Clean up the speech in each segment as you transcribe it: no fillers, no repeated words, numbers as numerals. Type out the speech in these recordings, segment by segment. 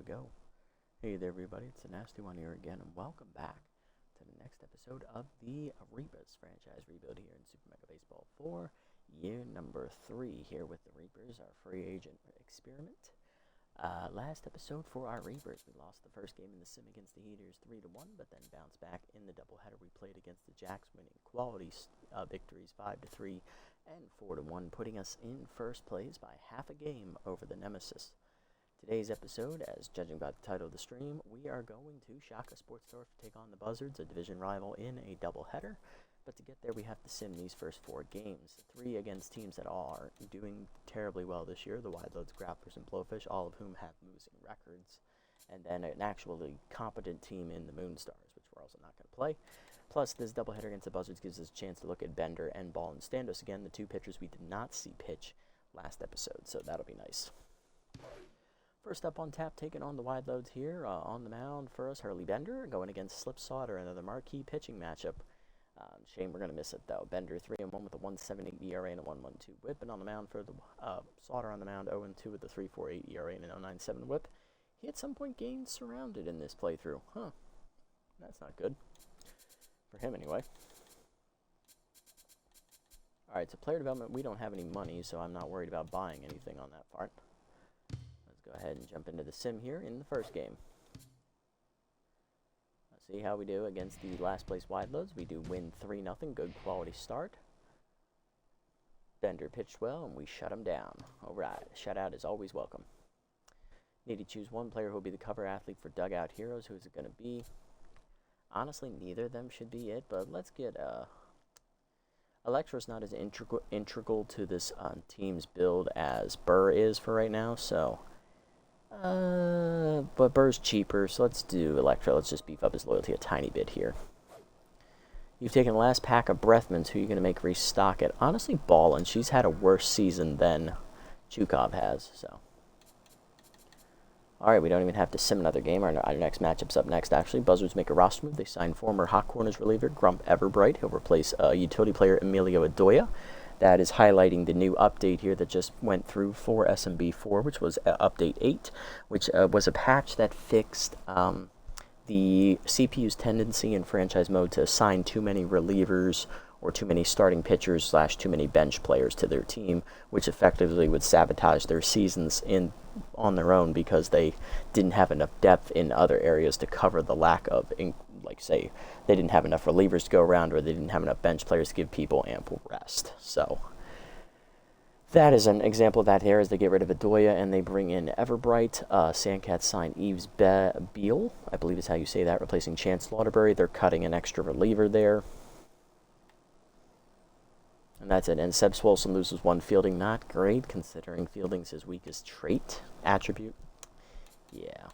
go. Hey there, everybody. It's the Nasty One here again, and welcome back to the next episode of the Reapers franchise rebuild here in Super Mega Baseball 4, year number 3 here with the Reapers, our free agent experiment. Last episode for our Reapers, we lost the first game in the sim against the Heaters 3-1, but then bounced back in the doubleheader. We played against the Jacks, winning quality victories 5-3 and 4-1, putting us in first place by half a game over the Nemesis. Today's episode, as judging by the title of the stream, we are going to Shaka Sports Store to take on the Buzzards, a division rival, in a doubleheader. But to get there, we have to sim these first 4 games. 3 against teams that are doing terribly well this year, the Wide Loads, Grapplers, and Blowfish, all of whom have losing records. And then an actually competent team in the Moonstars, which we're also not going to play. Plus, this doubleheader against the Buzzards gives us a chance to look at Bender and Ball and Standos again, the 2 pitchers we did not see pitch last episode, so that'll be nice. First up on tap, taking on the Wide Loads here. On the mound for us, Hurley Bender, going against Slip Sauter, another marquee pitching matchup. Shame we're going to miss it, though. Bender 3-1 with a 1.78 ERA and a 1.12 whip. And on the mound for the Sauter on the mound, 0-2 with a 3.48 ERA and an 0.97 whip. He at some point gained surrounded in this playthrough. That's not good. For him, anyway. Alright, so player development, we don't have any money, so I'm not worried about buying anything on that part. Let's go ahead and jump into the sim here in the first game. Let's see how we do against the last place Wide Loads. We do win 3-0, good quality start. Bender pitched well, and we shut him down. Alright, shutout is always welcome. Need to choose one player who will be the cover athlete for Dugout Heroes. Who is it going to be? Honestly, neither of them should be it, but let's get Electra's not as integral to this team's build as Burr is for right now, so but Burr's cheaper, so let's do Electra. Let's just beef up his loyalty a tiny bit here. You've taken the last pack of Breathmans. Who are you going to make restock it? Honestly, Ballin. She's had a worse season than Chukov has, so. Alright, we don't even have to sim another game. Our next matchup's up next, actually. Buzzards make a roster move. They sign former Hot Corners reliever Grump Everbright. He'll replace utility player Emilio Adoya. That is highlighting the new update here that just went through for SMB4, which was update 8, which was a patch that fixed the CPU's tendency in franchise mode to assign too many relievers or too many starting pitchers / too many bench players to their team, which effectively would sabotage their seasons on their own because they didn't have enough depth in other areas to cover the lack of, like, say, they didn't have enough relievers to go around, or they didn't have enough bench players to give people ample rest. So that is an example of that here, as they get rid of Adoya and they bring in Everbright. Sandcats sign Eves Beal, I believe is how you say that, replacing Chance Lauderbury. They're cutting an extra reliever there. And that's it. And Seb Swolson loses 1 fielding. Not great, considering fielding's his weakest attribute. Yeah.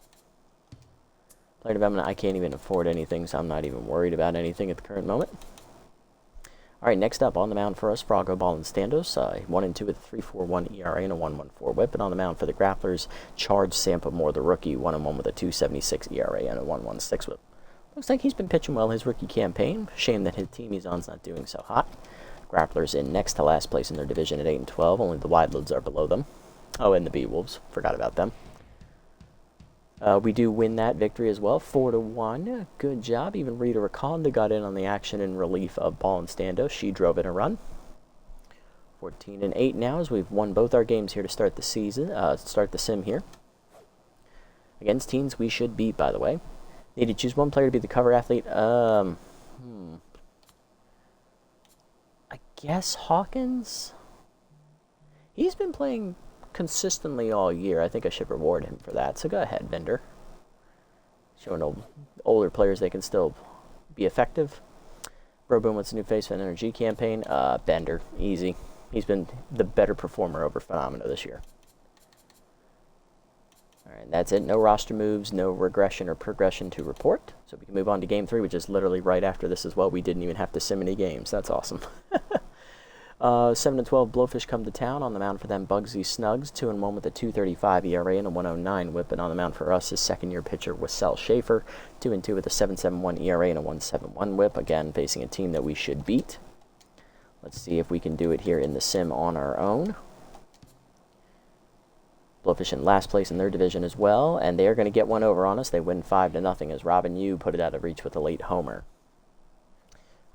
Player development, I can't even afford anything, so I'm not even worried about anything at the current moment. Alright, next up on the mound for us, Froggo, Ball, and Standos. 1-2 with a 3.41 ERA and a 1.14 whip. And on the mound for the Grapplers, Charge Sampamore, the rookie, 1-1 with a 2.76 ERA and a 1.16 whip. Looks like he's been pitching well his rookie campaign. Shame that his team he's on's not doing so hot. Grapplers in next to last place in their division at 8-12. Only the Wide Loads are below them. Oh, and the Beewolves. Forgot about them. We do win that victory as well, 4-1. Good job. Even Rita Raconda got in on the action in relief of Ball and Standos. She drove in a run. 14-8 now, as we've won both our games here to start the season. Start the sim here. Against teams we should beat, by the way. Need to choose one player to be the cover athlete. I guess Hawkins? He's been playing consistently all year. I think I should reward him for that. So go ahead, Bender. Showing older players they can still be effective. Bro Boom wants a new face for an energy campaign. Bender. Easy. He's been the better performer over Phenomena this year. Alright, that's it. No roster moves, no regression or progression to report. So we can move on to Game 3, which is literally right after this as well. We didn't even have to sim any games. That's awesome. 7-12 Blowfish come to town. On the mound for them, Bugsy Snugs, 2-1 with a 2.35 ERA and a 1.09 whip. And on the mound for us, his second-year pitcher, Wassell Schaefer, 2-2 with a 7.71 ERA and a 1.71 whip. Again, facing a team that we should beat. Let's see if we can do it here in the sim on our own. Blowfish in last place in their division as well, and they are going to get one over on us. They win 5-0 as Robin Yu put it out of reach with a late homer.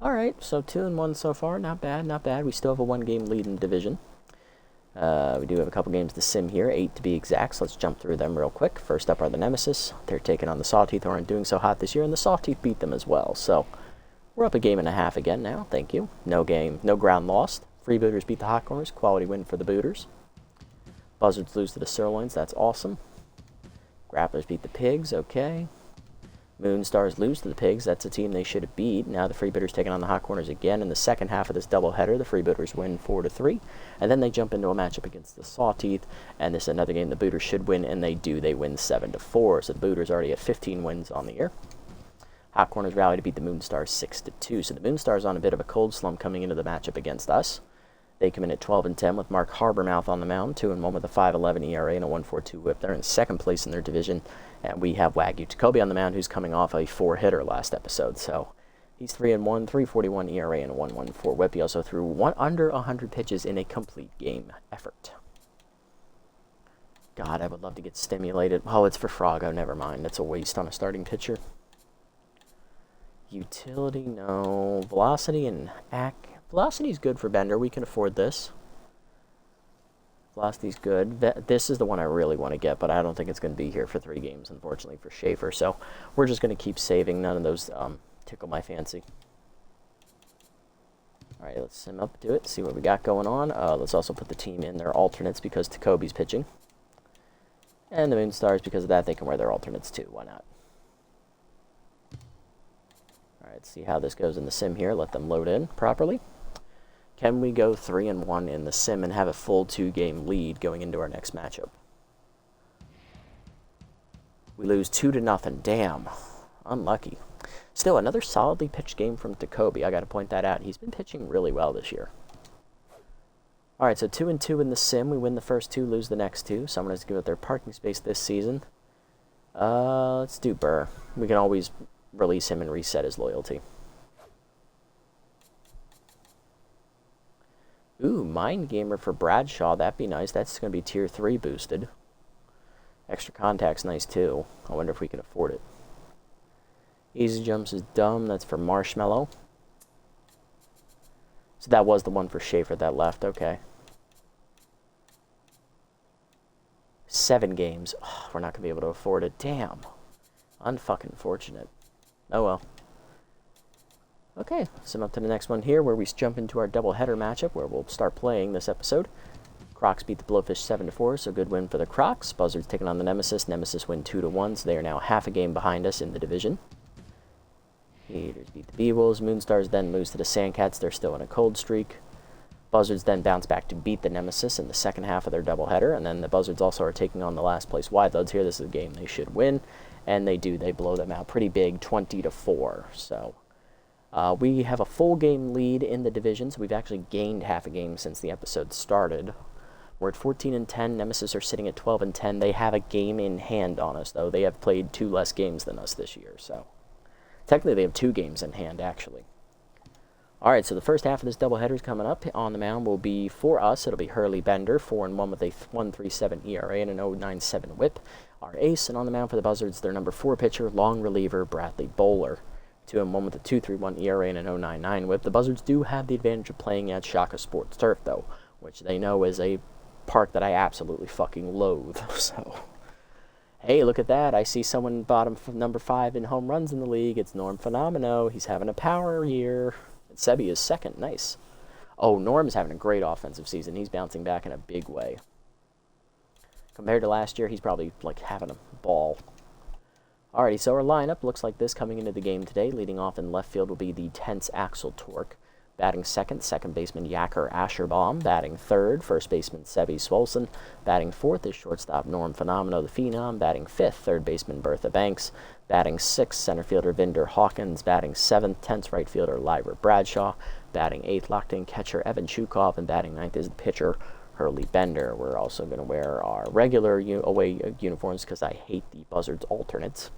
All right, so 2-1 so far. Not bad, not bad. We still have a one-game lead in the division. We do have a couple games to sim here, 8 to be exact, so let's jump through them real quick. First up are the Nemesis. They're taking on the Sawteeth, who aren't doing so hot this year, and the Sawteeth beat them as well. So we're up a game and a half again now. Thank you. No ground lost. Freebooters beat the Hot Corners. Quality win for the Booters. Buzzards lose to the Sirloins. That's awesome. Grapplers beat the Pigs. Okay. Moonstars lose to the Pigs. That's a team they should have beat. Now the Freebooters taking on the Hot Corners again in the second half of this doubleheader. The Freebooters win 4-3, and then they jump into a matchup against the Sawteeth, and this is another game the Booters should win, and they do. They win 7-4, so the Booters already have 15 wins on the year. Hot Corners rally to beat the Moonstars 6-2, so the Moonstars on a bit of a cold slump coming into the matchup against us. They come in at 12-10 with Mark Harbormouth on the mound, 2-1 with a 5.11 ERA and a 1.42 WHIP. They're in second place in their division. And we have Wagyu Tacoby on the mound, who's coming off a 4-hitter last episode. So he's 3-1, 3.41 ERA, and a 1.14 WHIP. He also threw under 100 pitches in a complete game effort. God, I would love to get stimulated. Oh, it's for Froggo. Never mind. That's a waste on a starting pitcher. Utility, no. Velocity and Velocity's good for Bender. We can afford this. Velocity's good. This is the one I really want to get, but I don't think it's going to be here for 3 games, unfortunately, for Schaefer. So we're just going to keep saving. None of those tickle my fancy. All right, let's sim up to it, see what we got going on. Let's also put the team in their alternates because Tacoby's pitching. And the Moonstars, because of that, they can wear their alternates too. Why not? All right, let's see how this goes in the sim here. Let them load in properly. Can we go 3-1 in the sim and have a full 2-game lead going into our next matchup? We lose 2-0. Damn. Unlucky. Still, another solidly pitched game from Tacoby. I got to point that out. He's been pitching really well this year. All right, so 2-2 in the sim. We win the first 2, lose the next 2. Someone has to give up their parking space this season. Let's do Burr. We can always release him and reset his loyalty. Ooh, Mind Gamer for Bradshaw. That'd be nice. That's going to be tier 3 boosted. Extra contact's nice too. I wonder if we can afford it. Easy Jumps is dumb. That's for Marshmallow. So that was the one for Schaefer that left. Okay. 7 games. Oh, we're not going to be able to afford it. Damn. Unfucking fortunate. Oh well. Okay, sim up to the next one here where we jump into our doubleheader matchup where we'll start playing this episode. Crocs beat the Blowfish 7-4, so good win for the Crocs. Buzzards taking on the Nemesis. Nemesis win 2-1, so they are now half a game behind us in the division. Heaters beat the B-Wolves. Moonstars then lose to the Sandcats. They're still in a cold streak. Buzzards then bounce back to beat the Nemesis in the second half of their doubleheader, and then the Buzzards also are taking on the last place Wideloads here. This is a game they should win, and they do. They blow them out pretty big, 20-4, so... we have a full game lead in the division, so we've actually gained half a game since the episode started. We're at 14-10. Nemesis are sitting at 12-10. They have a game in hand on us, though. They have played 2 less games than us this year, so technically they have 2 games in hand, actually. All right, so the first half of this doubleheader is coming up. On the mound will be, for us, it'll be Hurley Bender, 4-1 with a 1.37 ERA and an 0.97 WHIP. Our ace, and on the mound for the Buzzards, their number 4 pitcher, long reliever, Bradley Bowler. 2-1 with a 2.31 ERA and an 0.99 WHIP. The Buzzards do have the advantage of playing at Shaka Sports Turf, though, which they know is a park that I absolutely fucking loathe. So, hey, look at that. I see someone bottom number 5 in home runs in the league. It's Norm Phenomeno. He's having a power year. Sebi is second. Nice. Oh, Norm's having a great offensive season. He's bouncing back in a big way. Compared to last year, he's probably, like, having a ball. Alrighty, so our lineup looks like this coming into the game today. Leading off in left field will be the tense Axel Torque. Batting second baseman Yacker Asherbaum. Batting third, first baseman Sebi Swolson. Batting fourth is shortstop Norm Phenomeno the Phenom. Batting fifth, third baseman Bertha Banks. Batting sixth, center fielder Vinder Hawkins. Batting seventh, tense right fielder Lyra Bradshaw. Batting eighth, locked-in catcher Evan Chukov. And batting ninth is the pitcher Hurley Bender. We're also going to wear our regular away uniforms because I hate the Buzzards alternates.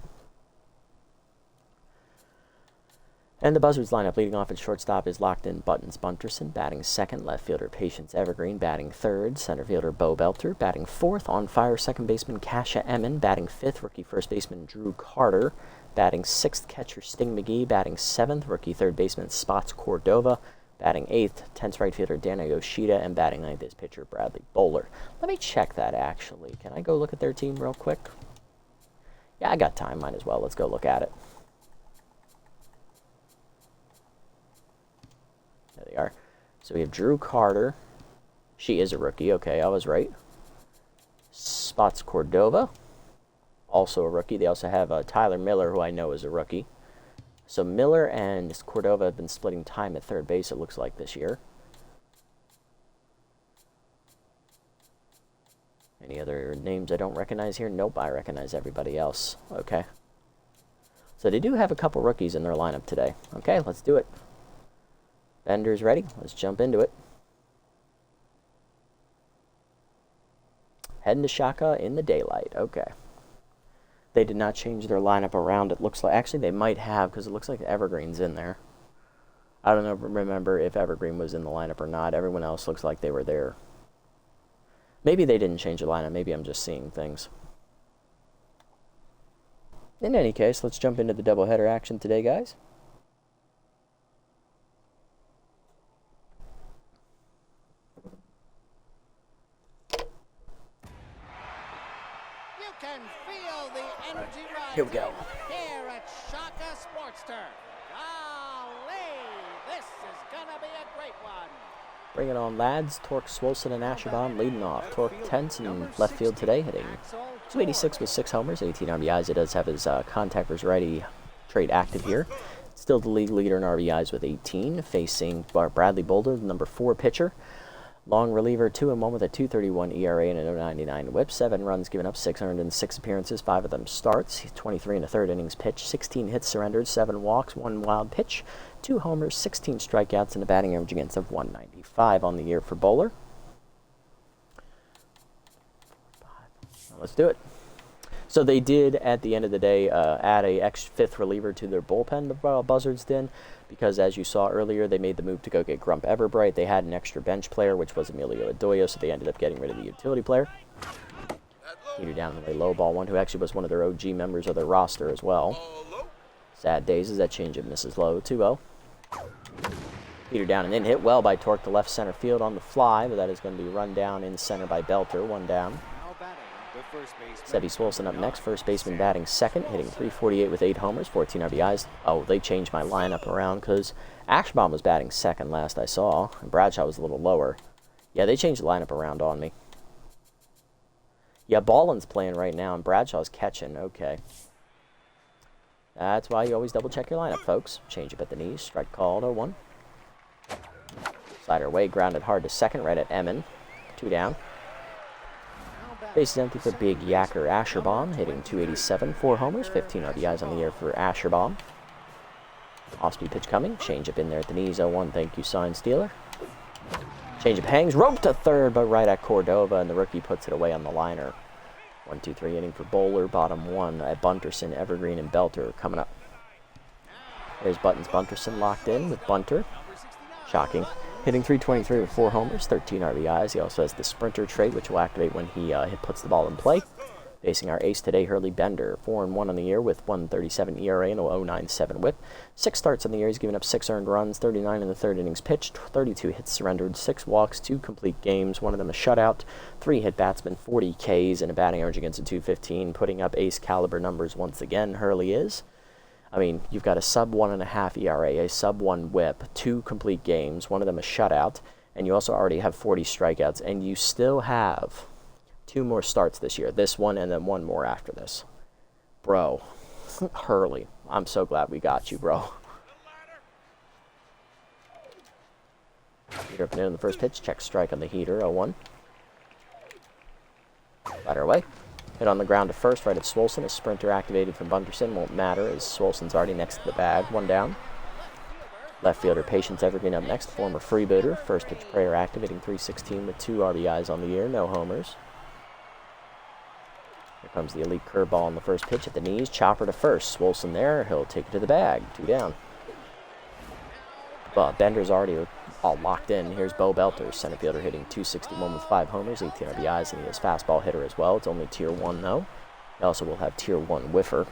And the Buzzards lineup leading off at shortstop is locked in Buttons Bunterson, batting second, left fielder Patience Evergreen, batting third, center fielder Bo Belter, batting fourth, on fire second baseman Kasha Emmon, batting fifth, rookie first baseman Drew Carter, batting sixth, catcher Sting McGee, batting seventh, rookie third baseman Spots Cordova, batting eighth, tenth right fielder Dana Yoshida, and batting ninth is pitcher Bradley Bowler. Let me check that actually. Can I go look at their team real quick? Yeah, I got time, might as well. Let's go look at it. There they are. So we have Drew Carter. She is a rookie. Okay, I was right. Spots Cordova. Also a rookie. They also have Tyler Miller, who I know is a rookie. So Miller and Cordova have been splitting time at third base, it looks like, this year. Any other names I don't recognize here? Nope, I recognize everybody else. Okay. So they do have a couple rookies in their lineup today. Okay, let's do it. Bender's ready. Let's jump into it. Heading to Shaka in the daylight. Okay. They did not change their lineup around. It looks like, actually they might have, because it looks like Evergreen's in there. I don't know, remember if Evergreen was in the lineup or not. Everyone else looks like they were there. Maybe they didn't change the lineup. Maybe I'm just seeing things. In any case, let's jump into the doubleheader action today, guys. Can feel the energy rising. Here we go. Here at Shaka Sportster. Golly, this is gonna be a great one. Bring it on, lads. Torque, Swolson, and Asherbomb leading off. Torque 10th in left field today, hitting 286 with 6 homers, 18 RBIs. It does have his contact versus righty trait active here. Still the league leader in RBIs with 18, facing Bradley Bowler, the number 4 pitcher. Long reliever, 2-1 with a 2.31 ERA and a 0.99 WHIP. 7 runs given up, 606 appearances, 5 of them starts. He's 23 in the third innings pitched, 16 hits surrendered, 7 walks, 1 wild pitch, 2 homers, 16 strikeouts, and a batting average against of 195 on the year for Bowler. Let's do it. So they did, at the end of the day, add a fifth reliever to their bullpen, the Buzzards did, because as you saw earlier, they made the move to go get Grump Everbright. They had an extra bench player, which was Emilio Adoyo, so they ended up getting rid of the utility player. Peter down in the low ball one, who actually was one of their OG members of their roster as well. Sad days as that changeup misses low, 2-0. Peter down and then hit well by Torque to left center field on the fly, but that is going to be run down in center by Belter, 1 down. Sebby Swolson up next, first baseman batting second, hitting 348 with 8 homers, 14 RBIs. Oh, they changed my lineup around because Asherbomb was batting second last I saw, and Bradshaw was a little lower. Yeah, they changed the lineup around on me. Yeah, Ballin's playing right now, and Bradshaw's catching. Okay. That's why you always double-check your lineup, folks. Change up at the knees. Strike called, 0-1. Slider away, grounded hard to second, right at Emmon. 2 down. Base is empty for Big Yacker Asherbomb, hitting 287, 4 homers, 15 RBIs on the year for Asherbomb. Off-speed pitch coming. Change up in there at the knees, 0-1. Thank you, Sign Stealer. Change up hangs, rope to third, but right at Cordova, and the rookie puts it away on the liner. 1-2-3 inning for Bowler, bottom 1 at Bunterson, Evergreen, and Belter coming up. There's Buttons Bunterson locked in with Bunter. Shocking. Hitting 323 with 4 homers, 13 RBIs. He also has the sprinter trait, which will activate when he puts the ball in play. Facing our ace today, Hurley Bender, 4-1 on the year with 1.37 ERA and a 0.97 WHIP. 6 starts on the year. He's given up 6 earned runs, 39 in the third innings pitched, 32 hits surrendered, 6 walks, 2 complete games, 1 of them a shutout, 3 hit batsmen, 40 Ks, and a batting average against a 215, putting up ace caliber numbers once again. Hurley is. I mean, you've got a sub 1.5 ERA, a sub 1 WHIP, 2 complete games, 1 of them a shutout, and you also already have 40 strikeouts, and you still have 2 more starts this year. This one and then 1 more after this. Bro, Hurley, I'm so glad we got you, bro. Heater up and in on the first pitch, check strike on the heater, 0-1. Batter away. Hit on the ground to first, right at Swolson. A sprinter activated from Bunterson. Won't matter as Swolson's already next to the bag. 1 down. Left fielder Patience Evergreen up next. Former freebooter. First pitch prayer activating 316 with 2 RBIs on the year. No homers. Here comes the elite curveball on the first pitch at the knees. Chopper to first. Swolson there. He'll take it to the bag. 2 down. But Bender's already all locked in. Here's Bo Belter, center fielder, hitting .261 with 5 homers, 18 RBIs, and he is fastball hitter as well. It's only Tier 1, though. He also will have Tier 1 whiffer.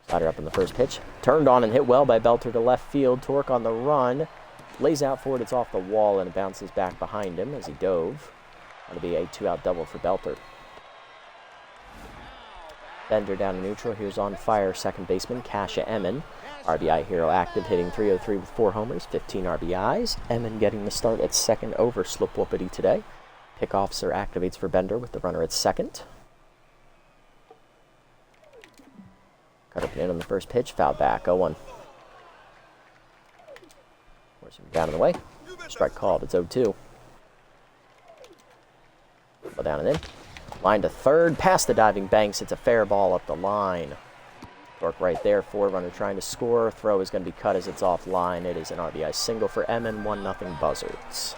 Slider up in the first pitch. Turned on and hit well by Belter to left field. Torque on the run. Lays out for it. It's off the wall, and it bounces back behind him as he dove. That'll be a 2-out double for Belter. Bender down to neutral. Here's on fire second baseman Kasha Emin. RBI hero active, hitting .303 with 4 homers, 15 RBIs. Emin getting the start at second over Slip Whoopity today. Pick officer activates for Bender with the runner at second. Cut up and in on the first pitch. Foul back. 0-1. Forcing him down and away. Strike called. It's 0-2. Go down and in. Line to third. Past the diving Banks. It's a fair ball up the line. Torque right there. Forerunner trying to score. Throw is going to be cut as it's offline. It is an RBI single for Emin. 1-0 Buzzards.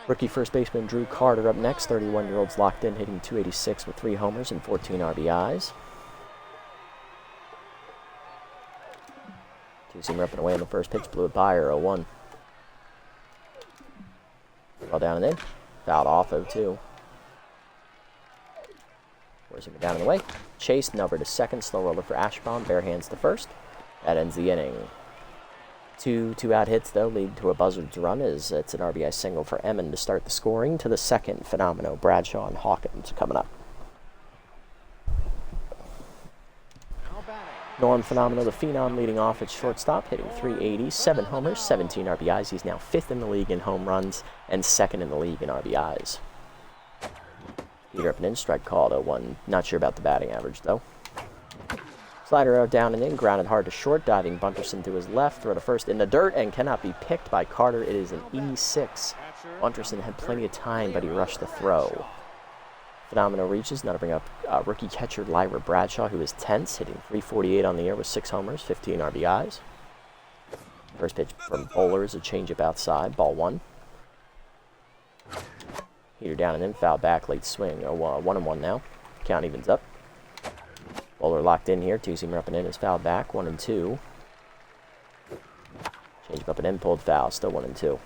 Rookie first baseman Drew Carter up next. 31-year-old's locked in, hitting .286 with 3 homers and 14 RBIs. Two-seamer up and away on the first pitch. Blew it by her. 0-1. Well down and in. Fouled off. 0-2. Forcing it down and away. Chase, number to second. Slow roller for Ashbaum. Bare hands to first. That ends the inning. Two-out hits, though, lead to a Buzzards run as it's an RBI single for Emin to start the scoring. To the second, Phenomenal, Bradshaw, and Hawkins coming up. Norm Phenomenal, the Phenom, leading off at shortstop, hitting .380, 7 homers, 17 RBIs. He's now 5th in the league in home runs and 2nd in the league in RBIs. Heater up and in, strike called. 0-1. Not sure about the batting average, though. Slider out, down and in, grounded hard to short, diving Bunterson to his left, throw to first in the dirt, and cannot be picked by Carter. It is an E6. Bunterson had plenty of time, but he rushed the throw. Phenomenal reaches, now to bring up rookie catcher Lyra Bradshaw, who is tense, hitting .348 on the year with 6 homers, 15 RBIs. First pitch from Bowler is a changeup outside, ball 1. Heater down and in, foul back, late swing. 1-1 now. Count evens up. Bowler locked in here. Two-seamer up and in is fouled back. 1-2. Change up and in, pulled foul. Still 1-2.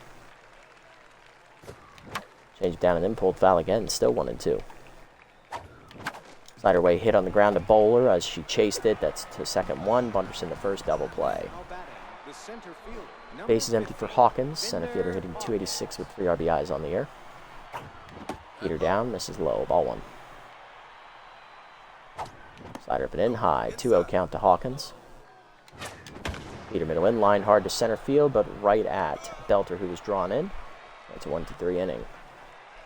Change down and in, pulled foul again. Still 1-2. Slider way hit on the ground to Bowler as she chased it. That's to second 1. Bunterson to first, double play. Base is empty for Hawkins. Center fielder hitting .286 with 3 RBIs on the year. Heater down, misses low, ball 1. Slider up and in, high, 2-0 count to Hawkins. Heater middle in, line hard to center field, but right at Belter, who was drawn in. It's a 1-3 inning.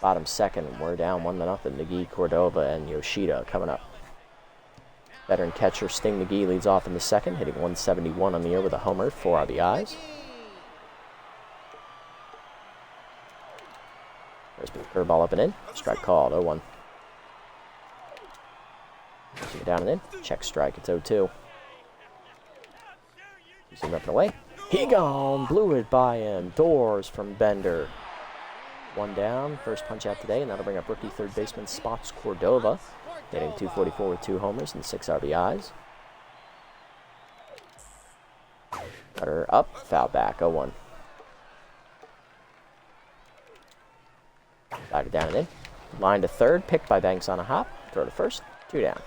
Bottom second, we're down 1-0. McGee, Cordova, and Yoshida coming up. Veteran catcher Sting McGee leads off in the second, hitting .171 on the year with a homer, 4 RBIs. First pitch, curveball up and in. Strike called, 0-1. Down and in. Check strike, it's 0-2. He's up and away. He gone. Blew it by him. Doors from Bender. 1 down. First punch out today, and that'll bring up rookie third baseman Spots Cordova, hitting .244 with 2 homers and 6 RBIs. Cutter up. Foul back, 0-1. Slider down and in. Line to third, picked by Banks on a hop. Throw to first, 2 down.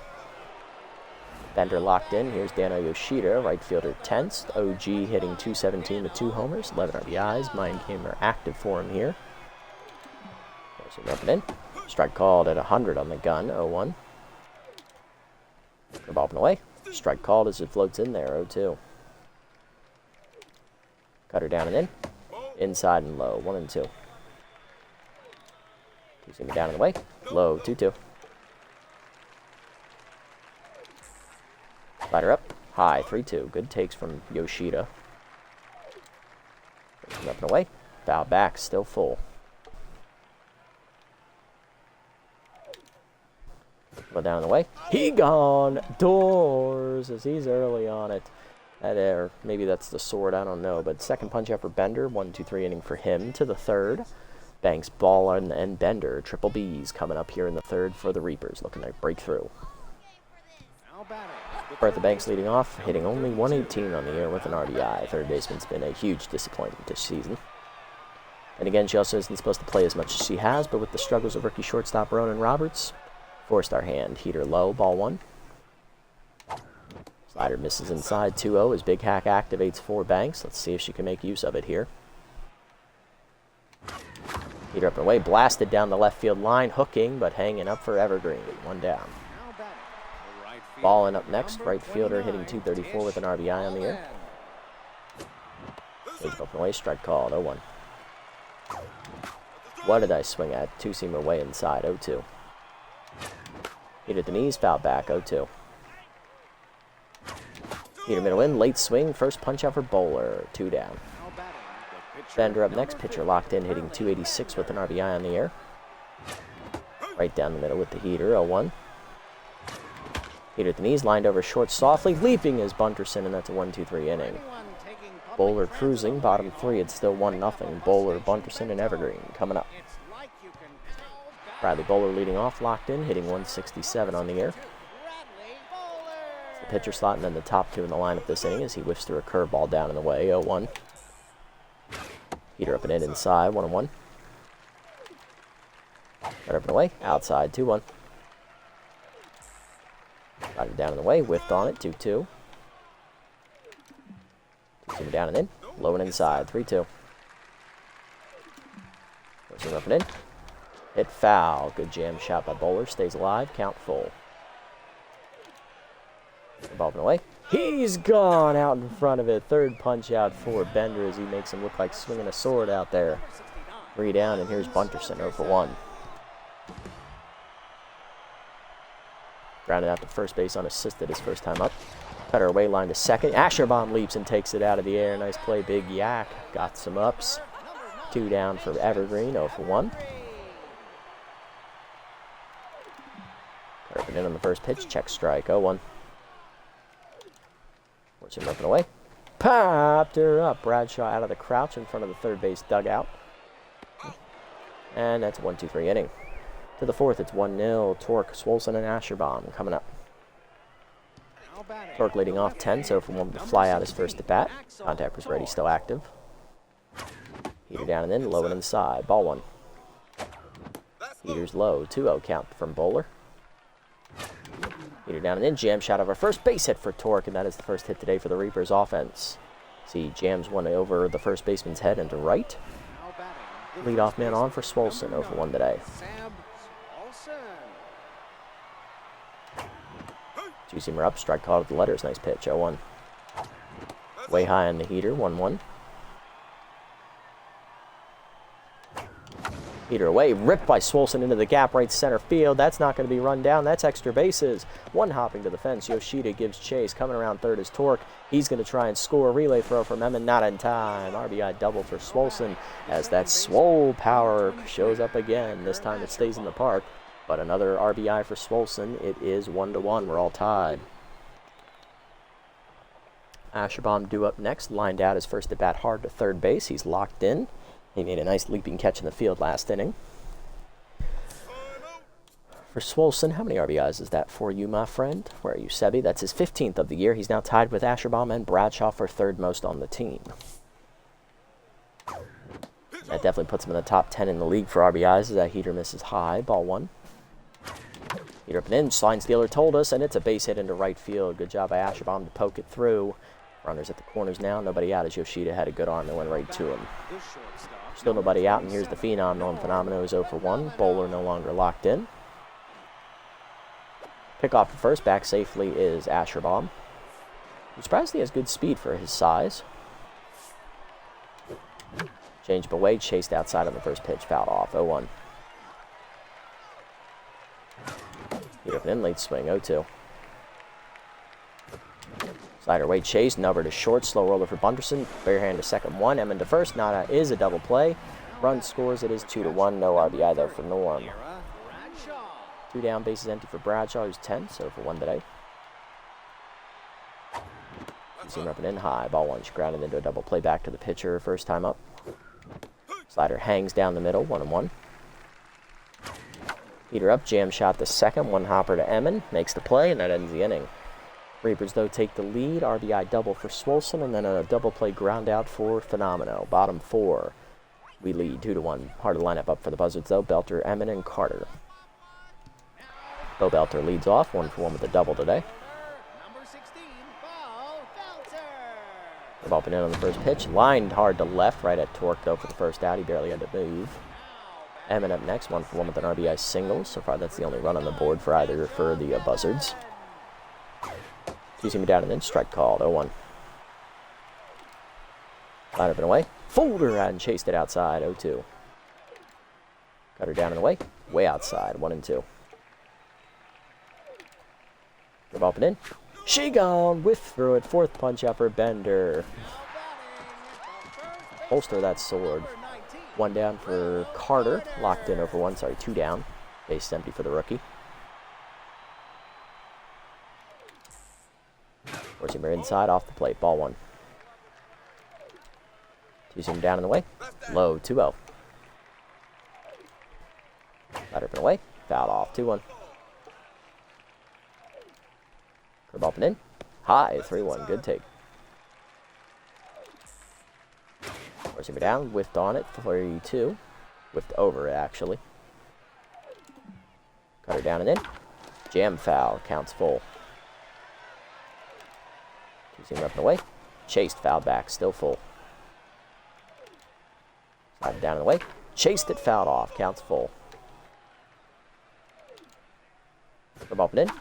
Bender locked in. Here's Dano Yoshida, right fielder tense. OG hitting .217 with 2 homers, 11 RBIs. Mind Gamer active for him here. Up and in. Strike called at 100 on the gun, 0-1. Ball up and away. Strike called as it floats in there, 0-2. Cutter down and in. Inside and low, 1-2. Two-seamer down and away. Low, 2-2. Slider up. High, 3-2. Good takes from Yoshida. Up and away. Foul back, still full. Go down the way. He gone. Doors as he's early on it. That air. Maybe that's the sword. I don't know. But second punch out for Bender. 1-2-3 inning for him to the third. Banks, Ball, and Bender. Triple B's coming up here in the third for the Reapers. Looking to break through. Bertha Banks leading off, hitting only 118 on the year with an RBI. Third baseman's been a huge disappointment this season. And again, she also isn't supposed to play as much as she has, but with the struggles of rookie shortstop Ronan Roberts, forced our hand. Heater low, ball one. Slider misses inside, 2-0 as Big Hack activates for Banks. Let's see if she can make use of it here. Heater up and away, blasted down the left field line, hooking, but hanging up for Evergreen. One down. Ballin up next, right fielder hitting 234 with an RBI on the year. Up and away, strike called, 0-1. What did I swing at? Two-seamer way inside, 0-2. Hit at the knees, foul back, 0-2. Heater middle in, late swing, first punch out for Bowler, 2 down. Bender up next, pitcher locked in, hitting 286 with an RBI on the air. Right down the middle with the heater, 0-1. Heater at the knees, lined over short softly, leaping is Bunterson, and that's a 1-2-3 inning. Bowler cruising, bottom three, it's still 1-0. Bowler, Bunterson, and Evergreen coming up. Bradley Bowler leading off, locked in, hitting 167 on the air. It's the pitcher slot, and then the top two in the lineup this inning as he whiffs through a curveball down in the way, 0-1. Heater up and in inside, 1-1. Right up and away, outside, 2-1. Got it down in the way, whiffed on it, 2-2. Down and in, low and inside, 3-2. Pushing up and in. Hit foul. Good jam shot by Bowler. Stays alive. Count full. Ball up and away. He's gone out in front of it. Third punch out for Bender as he makes him look like swinging a sword out there. 3 down, and here's Bunterson, 0-for-1. Grounded out to first base unassisted his first time up. Cutter away line to second. Asherbaum leaps and takes it out of the air. Nice play, Big Yak. Got some ups. 2 down for Evergreen, 0-for-1. Cutter in on the first pitch. Check strike, 0-1. Works him up and away. Popped her up. Bradshaw out of the crouch in front of the third base dugout. And that's a 1-2-3 inning. To the fourth, it's 1-0. Torque, Swolson, and Asherbaum coming up. Torque leading off 10, so for one to fly out his first at bat. Contact was ready, still active. Heater down and in, low and inside. Ball one. Heater's low, 2-0 count from Bowler. Heater down and in, jam shot of our first base hit for Torque, and that is the first hit today for the Reapers offense. See, jams one over the first baseman's head into right. Leadoff man on for Swolson, 0-for-1 today. Two-seamer up, strike called at the letters. Nice pitch, 0-1. Way high on the heater, 1-1. Heater away, ripped by Swolson into the gap, right center field. That's not going to be run down. That's extra bases. One hopping to the fence. Yoshida gives chase. Coming around third is Torque. He's going to try and score. Relay throw from Emmon, not in time. RBI double for Swolson as that swole power shows up again. This time it stays in the park. But another RBI for Swolson. It is 1-1. We're all tied. Asherbaum due up next. Lined out his first at bat hard to third base. He's locked in. He made a nice leaping catch in the field last inning. For Swolson, how many RBIs is that for you, my friend? Where are you, Sebi? That's his 15th of the year. He's now tied with Asherbaum and Bradshaw for third most on the team. That definitely puts him in the top 10 in the league for RBIs as that heater misses high. Ball one. Heater up and in. Slide stealer told us, and it's a base hit into right field. Good job by Asherbaum to poke it through. Runners at the corners now. Nobody out as Yoshida had a good arm that went right to him. Still nobody out, and here's the phenom. Nolan Phenomeno is 0-for-1. Bowler no longer locked in. Pick off the first, back safely is Asherbaum. I'm surprised he has good speed for his size. Changed away, chased outside on the first pitch, fouled off, 0-1. Heat up and in, late swing, 0-2. Slider away, chase, number to short, slow roller for Bunterson. Bare hand to second, 1. Emmon to first, Nada is a double play. Run scores, it is 2-1. No RBI though for Norm. 2 down, bases empty for Bradshaw, who's 10, so for 1 today. Zoom up and in high, ball one, she grounded into a double play back to the pitcher, first time up. Slider hangs down the middle, 1-1. Heater up, jam shot the second, 1 hopper to Emmon, makes the play, and that ends the inning. Reapers, though, take the lead. RBI double for Swolson, and then a double play ground out for Phenomeno. Bottom 4, we lead 2-1. Hard to line up for the Buzzards, though. Belter, Emmett, and Carter. Bo Belter leads off, 1-for-1 with a double today. Number 16, Bo Belter. The ball put in on the first pitch. Lined hard to left, right at Torque, though, for the first out. He barely had to move. Emmett up next, 1-for-1 with an RBI single. So far, that's the only run on the board for the Buzzards. Using me down and then strike called, 0-1. Line up and away. Folder and chased it outside, 0-2. Cutter down and away. Way outside, 1-2. Give up and in. She gone. Whiff through it. Fourth punch out for Bender. Holster that sword. 1 down for Carter. Locked in over 1. Sorry, 2 down. Base empty for the rookie. Forcing her inside off the plate. Ball 1. 2-seam down and away. Low, 2-0. Ladder up and away. Foul off, 2-1. Curve up and in. High, 3-1. Good take. Forcing her down. Whiffed on it, 3-2. Whiffed over it, actually. Cut her down and in. Jam foul. Counts full. 2-seam up and away. Chased, foul back. Still full. Slide it down and away. Chased it, fouled off. Counts full. Curve up and in.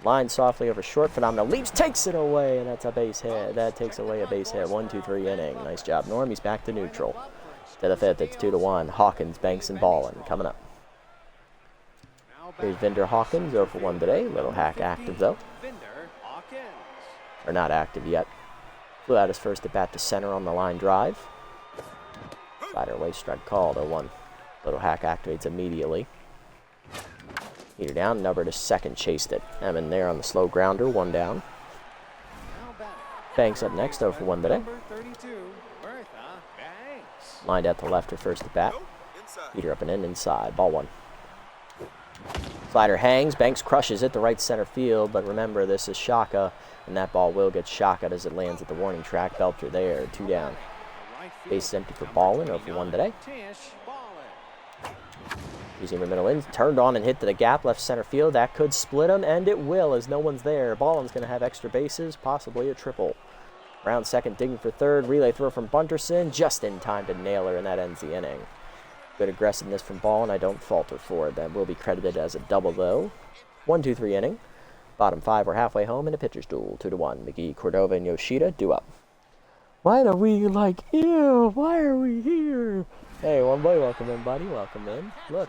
Line softly over short. Phenomenal leaps, takes it away, and that's a base hit. That takes away a base hit. 1-2-3 inning. Nice job, Norm. He's back to neutral. To the 5th, it's 2-1. Hawkins, Banks, and Ballin coming up. Here's Vinder Hawkins, 0-for-1 today. Little hack active, though. Or not active yet. Flew out his first at bat to center on the line drive. Slider away, strike called, 0-1. Little hack activates immediately. Heater down, number to second, chased it. Emmett there on the slow grounder, 1 down. Banks up next, 0-for-1 today. Lined out to left for first at bat. Heater up and in, inside, ball 1. Slider hangs, Banks crushes it to right center field, but remember this is Shaka, and that ball will get Shaka as it lands at the warning track. Belter there, 2 down. Base is empty for Ballin, 0-for-1 today. Using the middle in, turned on and hit to the gap, left center field. That could split him, and it will as no one's there. Ballin's going to have extra bases, possibly a triple. Round second, digging for third. Relay throw from Bunterson, just in time to nail her, and that ends the inning. Good aggressiveness from Ballin, I don't falter for it. That will be credited as a double, though. 1-2-3 inning. Bottom 5, we're halfway home in a pitcher's duel. 2-1. McGee, Cordova, and Yoshida do up. Why are we like, ew, why are we here? Hey, one boy, welcome in, buddy, welcome in. Look,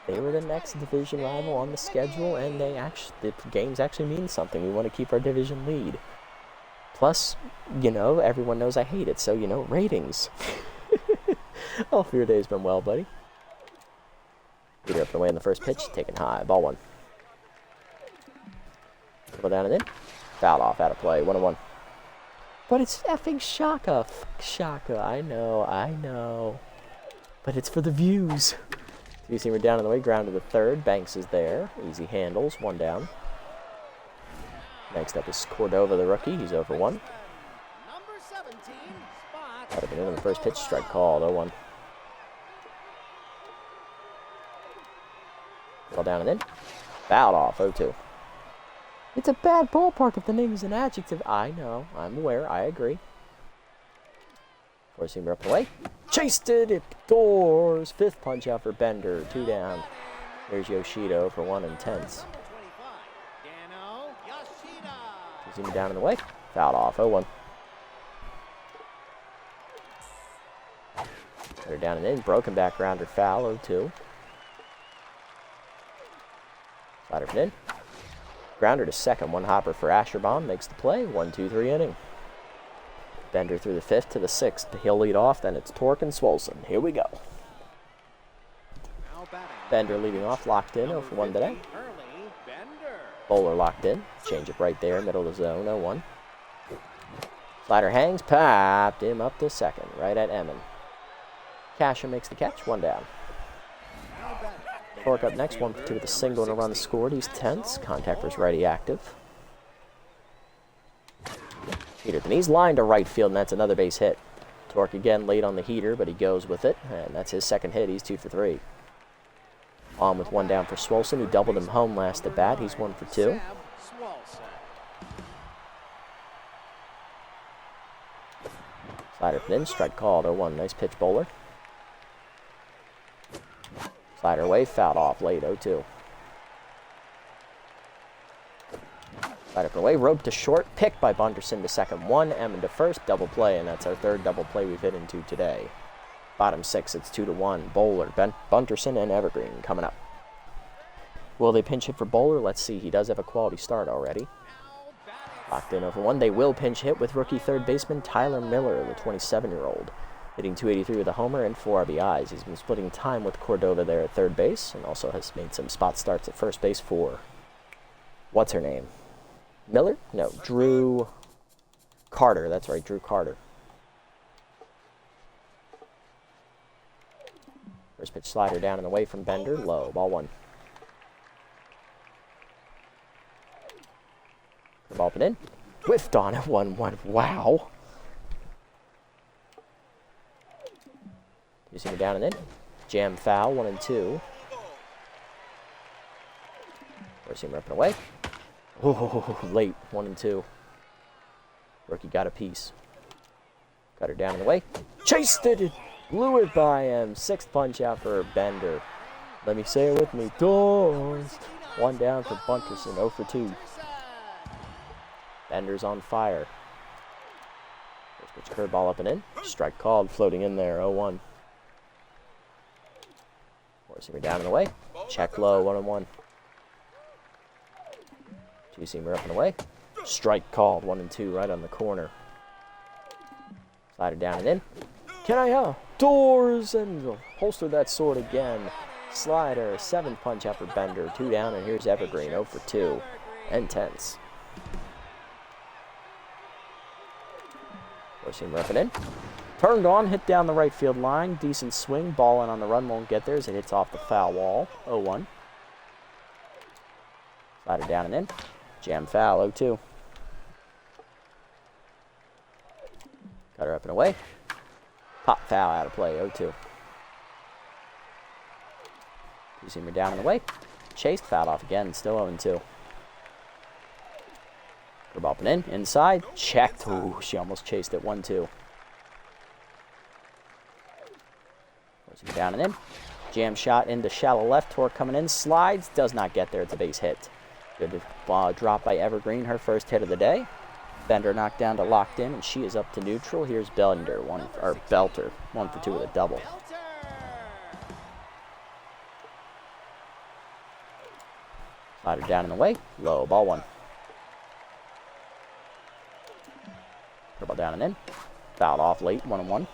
they were the next division rival on the schedule, and the games actually mean something. We want to keep our division lead. Plus, everyone knows I hate it, so, ratings. Hope your day's been well, buddy. Peter up and away on the first pitch, taken high, ball 1. Go down and in. Foul off, out of play, 1-1. But it's effing Shaka. Fuck Shaka, I know. But it's for the views. 2-seamer down in the way, ground to the third. Banks is there. Easy handles, 1 down. Next up is Cordova, the rookie. He's 0-for-1. Number 17, Got it in on the first pitch, strike called, 0-1. Ball down and in. Fouled off, 0-2. It's a bad ballpark if the name is an adjective. I know, I'm aware, I agree. 4-seamer up the way. Chased it doors. 5th punch out for Bender, 2 down. There's Yoshida for 1 intense. 2-seamer down in the way. Fouled off, 0-1. They're down and in. Broken back rounder foul, 0-2. Slider in. Grounder to second, 1 hopper for Asherbaum. Makes the play, 1-2-3 inning. Bender through the 5th to the 6th. He'll lead off, then it's Torque and Swolson. Here we go. Bender leading off, locked in, 0-for-1 today. Bowler locked in. Change up right there, middle of the zone, 0-1. Slider hangs, popped him up to second, right at Emmett. Casher makes the catch, 1 down. Torque up next, 1-for-2 with a single and a run scored. He's tense. Contact for his righty active. Peterson, he's lined to right field, and that's another base hit. Torque again late on the heater, but he goes with it, and that's his second hit. He's 2 for 3. On with one down for Swolson, who doubled him home last at bat. He's 1 for 2. Slider put in, strike called, 0-1. Nice pitch, Bowler. Slider away, fouled off late, 0-2. Slider put away, roped to short, picked by Bunderson to second, 1, Emmon to first, double play, and that's our third double play we've hit into today. Bottom 6, it's 2-1. Bowler, Bunderson, and Evergreen coming up. Will they pinch hit for Bowler? Let's see. He does have a quality start already. Locked in over 1. They will pinch hit with rookie third baseman Tyler Miller, the 27-year-old. Hitting .283 with a homer and 4 RBIs. He's been splitting time with Cordova there at third base, and also has made some spot starts at first base for, what's her name? Miller? No, Drew Carter. That's right, Drew Carter. First pitch slider down and away from Bender. Low, ball 1. The ball put in. Whiffed on it, 1-1. Wow. You see me down and in. Jam foul, 1-2. First seam ripping away. Oh, late, 1-2. Rookie got a piece. Got her down and away. Chased it. Blew it by him. 6th punch out for Bender. Let me say it with me. Doors. 1 down for Bunkerson. 0 for 2. Bender's on fire. First pitch curveball up and in. Strike called. Floating in there. 0-1. Four-seamer down and away. Check low. 1-1. Two-seamer up and away. Strike called. 1-2 right on the corner. Slider down and in. Can I Doors and holster that sword again. Slider, 7th punch out for Bender. 2 down, and here's Evergreen, 0 for 2. And tense. Four-seam repping in. Turned on, hit down the right field line. Decent swing. Ball in on the run, won't get there as it hits off the foul wall. 0-1. Slider down and in. Jam foul, 0-2. Cutter up and away. Pop foul out of play, 0-2. Two-seamer down and away. Chased, fouled off again, still 0-2. Curve up and in, inside, checked. Ooh, she almost chased it, 1-2. Two-seamer down and in. Jam shot into shallow left, Torque coming in, slides, does not get there, it's a base hit. Good drop by Evergreen, her first hit of the day. Bender knocked down to locked in, and she is up to neutral. Here's Belter, 1 for 2 with a double. Slider down in the way, low, ball 1. Curveball down and in, fouled off late, 1-1.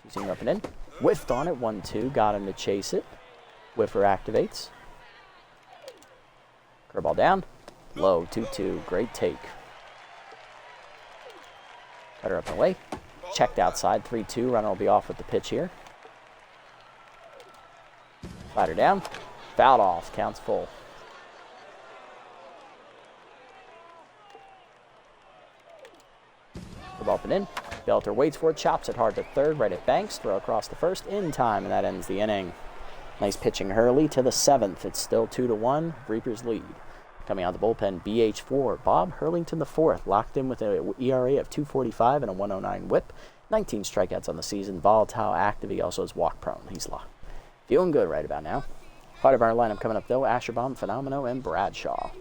Two-seamer up and in, whiffed on it, 1-2, got him to chase it. Whiffer activates. Curveball down. Low, 2-2. Great take. Cutter up and away. Checked outside, 3-2. Runner will be off with the pitch here. Slider down. Fouled off. Counts full. Curveball up and in. Belter waits for it. Chops it hard to third. Right at Banks. Throw across the first in time, and that ends the inning. Nice pitching Hurley to the 7th. It's still 2-1. Reapers lead. Coming out the bullpen, BH4. Bob Hurlington the 4th. Locked in with an ERA of 2.45 and a 1.09 whip. 19 strikeouts on the season. Volatile, active. He also is walk prone. He's feeling good right about now. Part of our lineup coming up, though, Asherbaum, Phenomeno, and Bradshaw.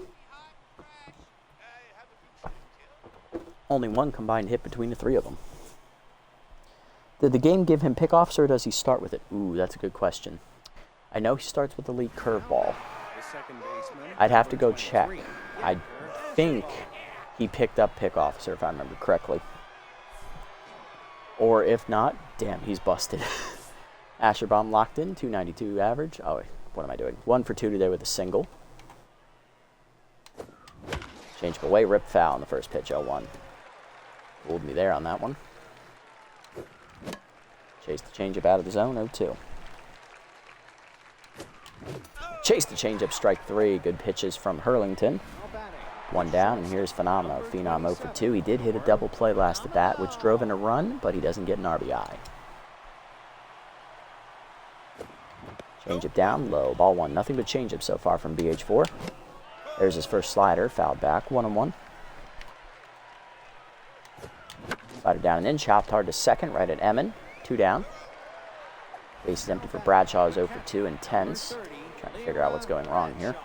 Only 1 combined hit between the 3 of them. Did the game give him pickoffs, or does he start with it? Ooh, that's a good question. I know he starts with the lead curveball. I'd have to go check. I think he picked up pickoffs, if I remember correctly. Or if not, damn, he's busted. Asherbaum locked in, 292 average. Oh, wait, what am I doing? 1 for 2 today with a single. Change him away, rip foul on the first pitch, 0-1. Fooled me there on that one. Chase the changeup out of the zone, 0-2. Chase the changeup, strike 3. Good pitches from Hurlington. One down, and here's Phenom 0 for 2. He did hit a double play last at bat, which drove in a run, but he doesn't get an RBI. Changeup down, low, ball 1. Nothing but changeup so far from BH4. There's his first slider, fouled back, 1-1. Slider down and in, chopped hard to second, right at Emmon, 2 down. Base is empty for Bradshaw, is 0 for 2, intense. Trying to figure out what's going wrong here.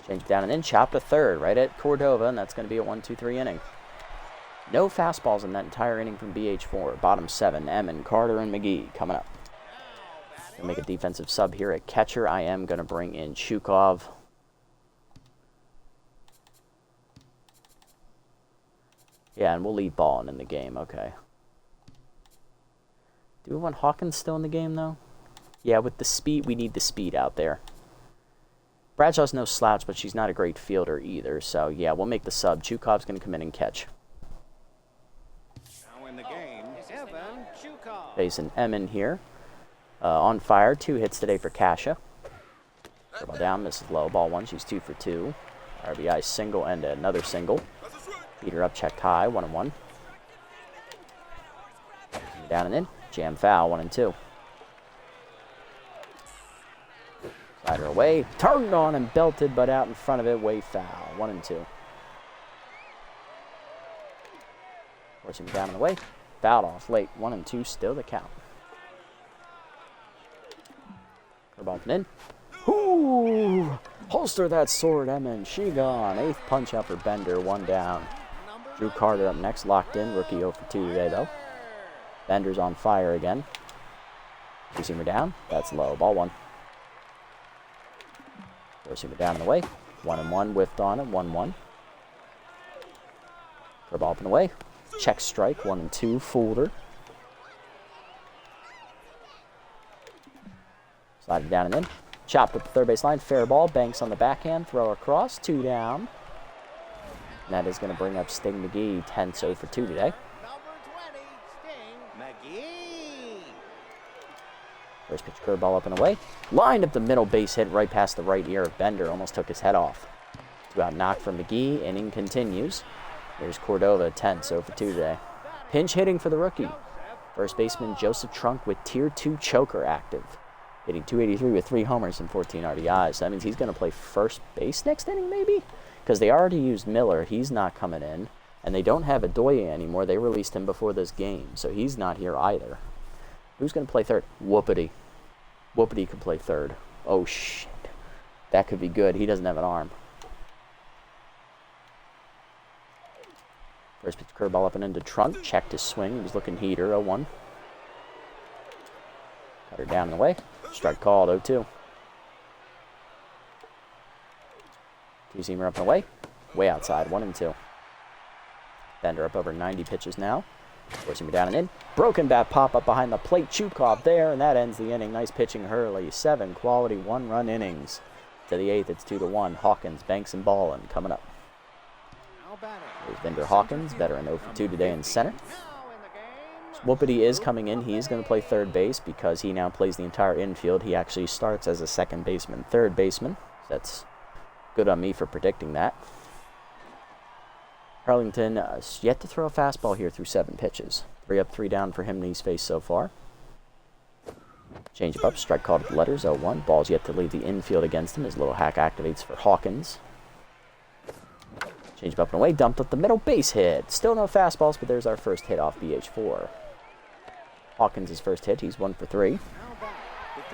Change down and in, chop to third, right at Cordova, and that's going to be a 1-2-3 inning. No fastballs in that entire inning from BH4. Bottom 7, Emmon, Carter, and McGee coming up. Gonna make a defensive sub here at catcher. I am going to bring in Chukov. Yeah, and we'll leave Ballin in the game, okay. Do we want Hawkins still in the game, though? Yeah, with the speed, we need the speed out there. Bradshaw's no slouch, but she's not a great fielder either. So, yeah, we'll make the sub. Chukov's going to come in and catch. Now in the game, Evan Chukov. Facing Emmon here. On fire, 2 hits today for Kasha. Ball down, misses low. Ball 1, she's 2 for 2. RBI single and another single. Beat her up, checked high, 1-1. Down and in, jam foul, 1-2. Slider away, turned on and belted, but out in front of it, way foul, 1-2. Forcing him down and away, fouled off late, 1-2, still the count. Bumping in. Ooh! Holster that sword, Emmon. She gone. 8th punch out for Bender. 1 down. Drew Carter up next. Locked in. Rookie 0 for 2 today, though. Bender's on fire again. Two-seamer down. That's low. Ball 1. Four-seamer down and away. 1-1. Whiffed on it. 1-1. Curveball up and away. Check strike. 1-2. Fooled her. Slided down and in. Chopped up the third base line. Fair ball. Banks on the backhand. Throw across. 2 down. And that is going to bring up Sting McGee. 10-0 for 2 today. Number 20, Sting McGee. First pitch curveball up and away. Lined up the middle base hit right past the right ear of Bender. Almost took his head off. 2 out knock from McGee. Inning continues. Here's Cordova. 10-0 for 2 today. Pinch hitting for the rookie. First baseman Joseph Trunk with Tier 2 choker active. Hitting .283 with 3 homers and 14 RBIs. So that means he's going to play first base next inning, maybe? Because they already used Miller. He's not coming in. And they don't have Adoye anymore. They released him before this game. So he's not here either. Who's going to play third? Whoopity. Whoopity could play third. Oh, shit. That could be good. He doesn't have an arm. First pitch curveball up and into Trunk. Checked his swing. He was looking heater. 0-1. Cut her down and away. Strike called, 0-2. Two-seamer up and away. Way outside, 1-2. Bender up over 90 pitches now. Four-seamer down and in. Broken bat pop up behind the plate. Chukov there, and that ends the inning. Nice pitching, Hurley. 7 quality 1-run innings. To the 8th, it's 2-1. Hawkins, Banks, and Ballin coming up. There's Bender Hawkins, veteran 0 for 2 today in center. Whoopity is coming in. He is going to play third base because he now plays the entire infield. He actually starts as a second baseman, third baseman. That's good on me for predicting that. Harlington yet to throw a fastball here through 7 pitches. 3 up, 3 down for him in his face so far. Change up, strike called at the letters, 0-1. Ball's yet to leave the infield against him. His little hack activates for Hawkins. Change up and away, dumped up the middle, base hit. Still no fastballs, but there's our first hit off BH4. Hawkins' first hit, he's 1 for 3.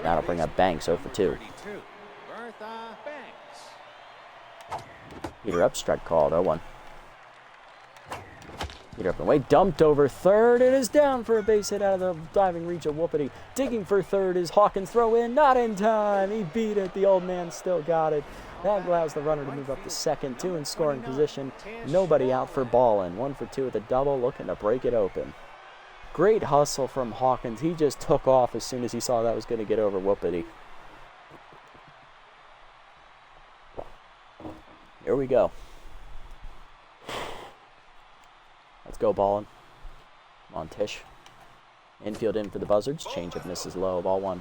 That'll bring up Banks 0 for 2. Heater up, strike called, 0-1. Heater up and away, dumped over third. It is down for a base hit out of the diving reach of Whoopity. Digging for third is Hawkins, throw in, not in time. He beat it, the old man still got it. That allows the runner to move up to second, 2 in scoring position. Nobody out for Ballin. 1 for 2 with a double, looking to break it open. Great hustle from Hawkins. He just took off as soon as he saw that was going to get over Whoopity. Here we go. Let's go, Ballin. Come on, Tish. Infield in for the Buzzards. Changeup misses low. Ball 1.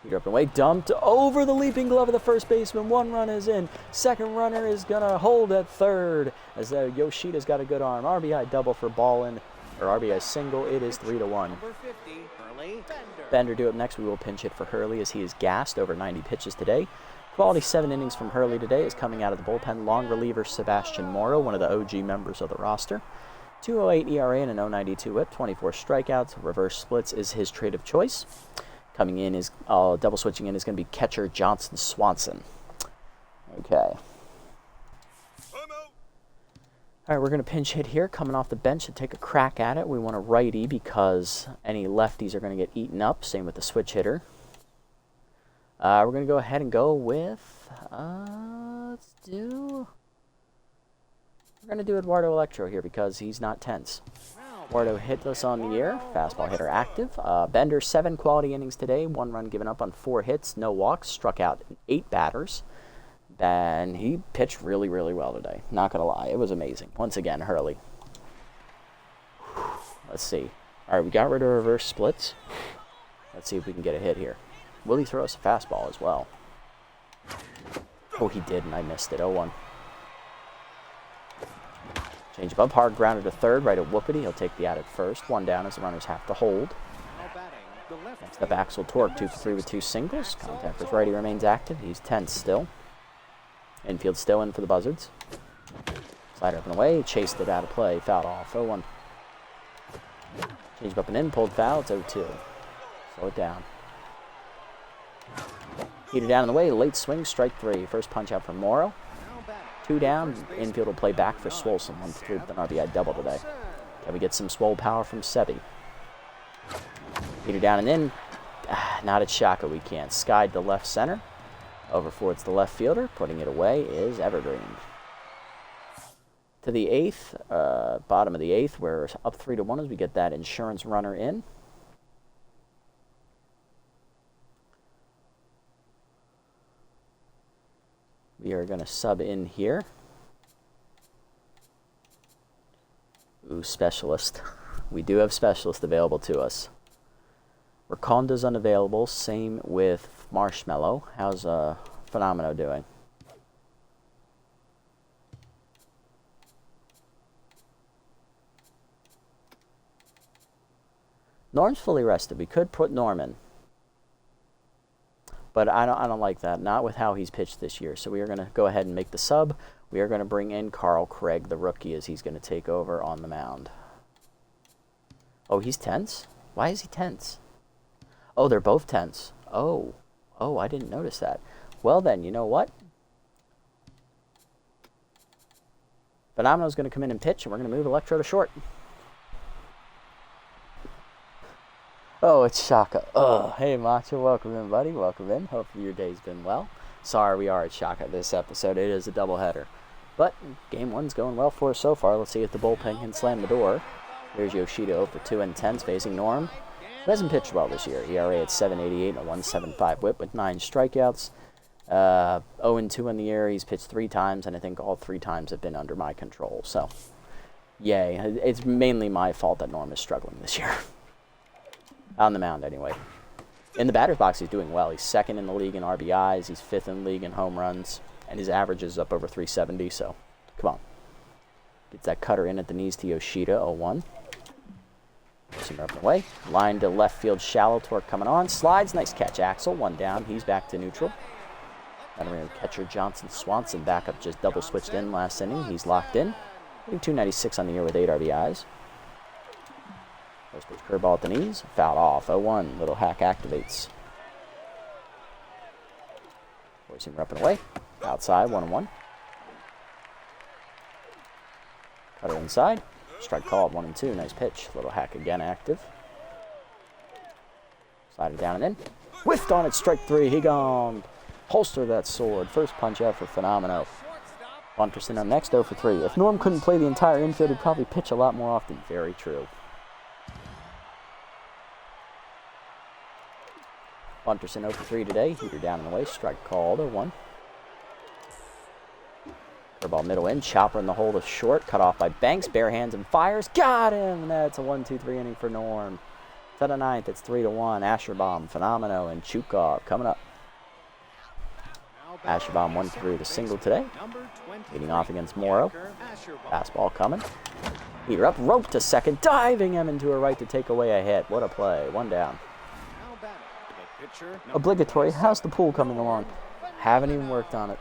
Heater up and away, dumped over the leaping glove of the first baseman. One run is in. Second runner is going to hold at third as Yoshida's got a good arm. RBI double for Ballin, or RBI single. It is 3-1. Bender due up next. We will pinch hit for Hurley as he is gassed over 90 pitches today. Quality 7 innings from Hurley today is coming out of the bullpen. Long reliever Sebastian Morrow, one of the OG members of the roster. 2.08 ERA and an 0.92 whip, 24 strikeouts. Reverse splits is his trade of choice. Coming in is, double switching in is going to be catcher Johnson Swanson. Okay. All right, we're going to pinch hit here. Coming off the bench to take a crack at it. We want a righty because any lefties are going to get eaten up. Same with the switch hitter. We're going to go ahead and go with, we're going to do Eduardo Electro here because he's not tense. Eduardo hit us on the air. Fastball hitter active. Bender, 7 quality innings today. 1 run given up on 4 hits. No walks. Struck out 8 batters. And he pitched really, really well today. Not going to lie. It was amazing. Once again, Hurley. Let's see. All right, we got rid of reverse splits. Let's see if we can get a hit here. Will he throw us a fastball as well? Oh, he did, and I missed it. 0-1. Change up, hard grounder to third, right at Whoopity. He'll take the out at first. 1 down as the runners have to hold. Next up, Axel Torque, 2 for 3 with 2 singles. Contact with righty remains active. He's tense still. Infield still in for the Buzzards. Slider up and away. Chased it out of play. Fouled off. 0-1. Change up and in. Pulled foul. It's 0-2. Slow it down. Heater down in the way. Late swing. Strike 3. First punch out from Morrow. 2 down. Infield will play back for Swolson. 1 for 3 with an RBI double today. Can we get some swole power from Sebi? Heater down and in. Not at Shaka. We can't. Skied to left center. Over towards the left fielder. Putting it away is Evergreen. To the 8th. Bottom of the 8th. We're up 3-1 as we get that insurance runner in. We are going to sub in here. Ooh, specialist. We do have specialist available to us. Rakonda's unavailable. Same with Marshmallow. How's Phenomeno doing? Norm's fully rested. We could put Norm in. But I don't like that. Not with how he's pitched this year. So we are going to go ahead and make the sub. We are going to bring in Carl Craig, the rookie, as he's going to take over on the mound. Oh, he's tense? Why is he tense? Oh, they're both tense. Oh, I didn't notice that. Well then, you know what? Phenomenal's going to come in and pitch, and we're going to move Electro to short. Oh, it's Shaka. Oh, hey, Macho. Welcome in, buddy. Welcome in. Hopefully your day's been well. Sorry we are at Shaka this episode. It is a doubleheader. But game 1's going well for us so far. Let's see if the bullpen can slam the door. Here's Yoshida 0 for 2 and 10 facing Norm, who hasn't pitched well this year. ERA at 7.88 and a 1.75 whip with 9 strikeouts. 0-2 in the year. He's pitched 3 times, and I think all 3 times have been under my control. So, yay. It's mainly my fault that Norm is struggling this year. On the mound, anyway. In the batter's box, he's doing well. He's 2nd in the league in RBIs. He's 5th in the league in home runs. And his average is up over 370, so come on. Gets that cutter in at the knees to Yoshida, 0-1. Up and away. Line to left field, shallow. Torque coming on. Slides. Nice catch, Axel. 1 down. He's back to neutral. Veteran catcher Johnson Swanson back up, just double switched in last inning. He's locked in. Hitting 296 on the year with 8 RBIs. First pitch curveball at the knees. Fouled off. 0-1. Little hack activates. Forcing her up and away. Outside. 1-1. Cutter inside. Strike called. 1-2. Nice pitch. Little hack again active. Slider down and in. Whiffed on it. Strike 3. He gone. Holster that sword. First punch out for Phenomeno. 1% on next. 0 for 3. If Norm couldn't play the entire infield, he'd probably pitch a lot more often. Very true. 1% 0 for 3 today. Heater down and away. Strike called. 0-1. Curveball middle in. Chopper in the hole to short. Cut off by Banks. Bare hands and fires. Got him! That's a 1-2-3 inning for Norm. To the ninth, it's 3-1. Asherbaum, Phenomeno, and Chukov coming up. Asherbaum 1-3 the single today. Leading off against Morrow. Fastball coming. Heater up, rope to second, diving him into her right to take away a hit. What a play. One down. Obligatory. How's the pool coming along? Haven't even worked on it.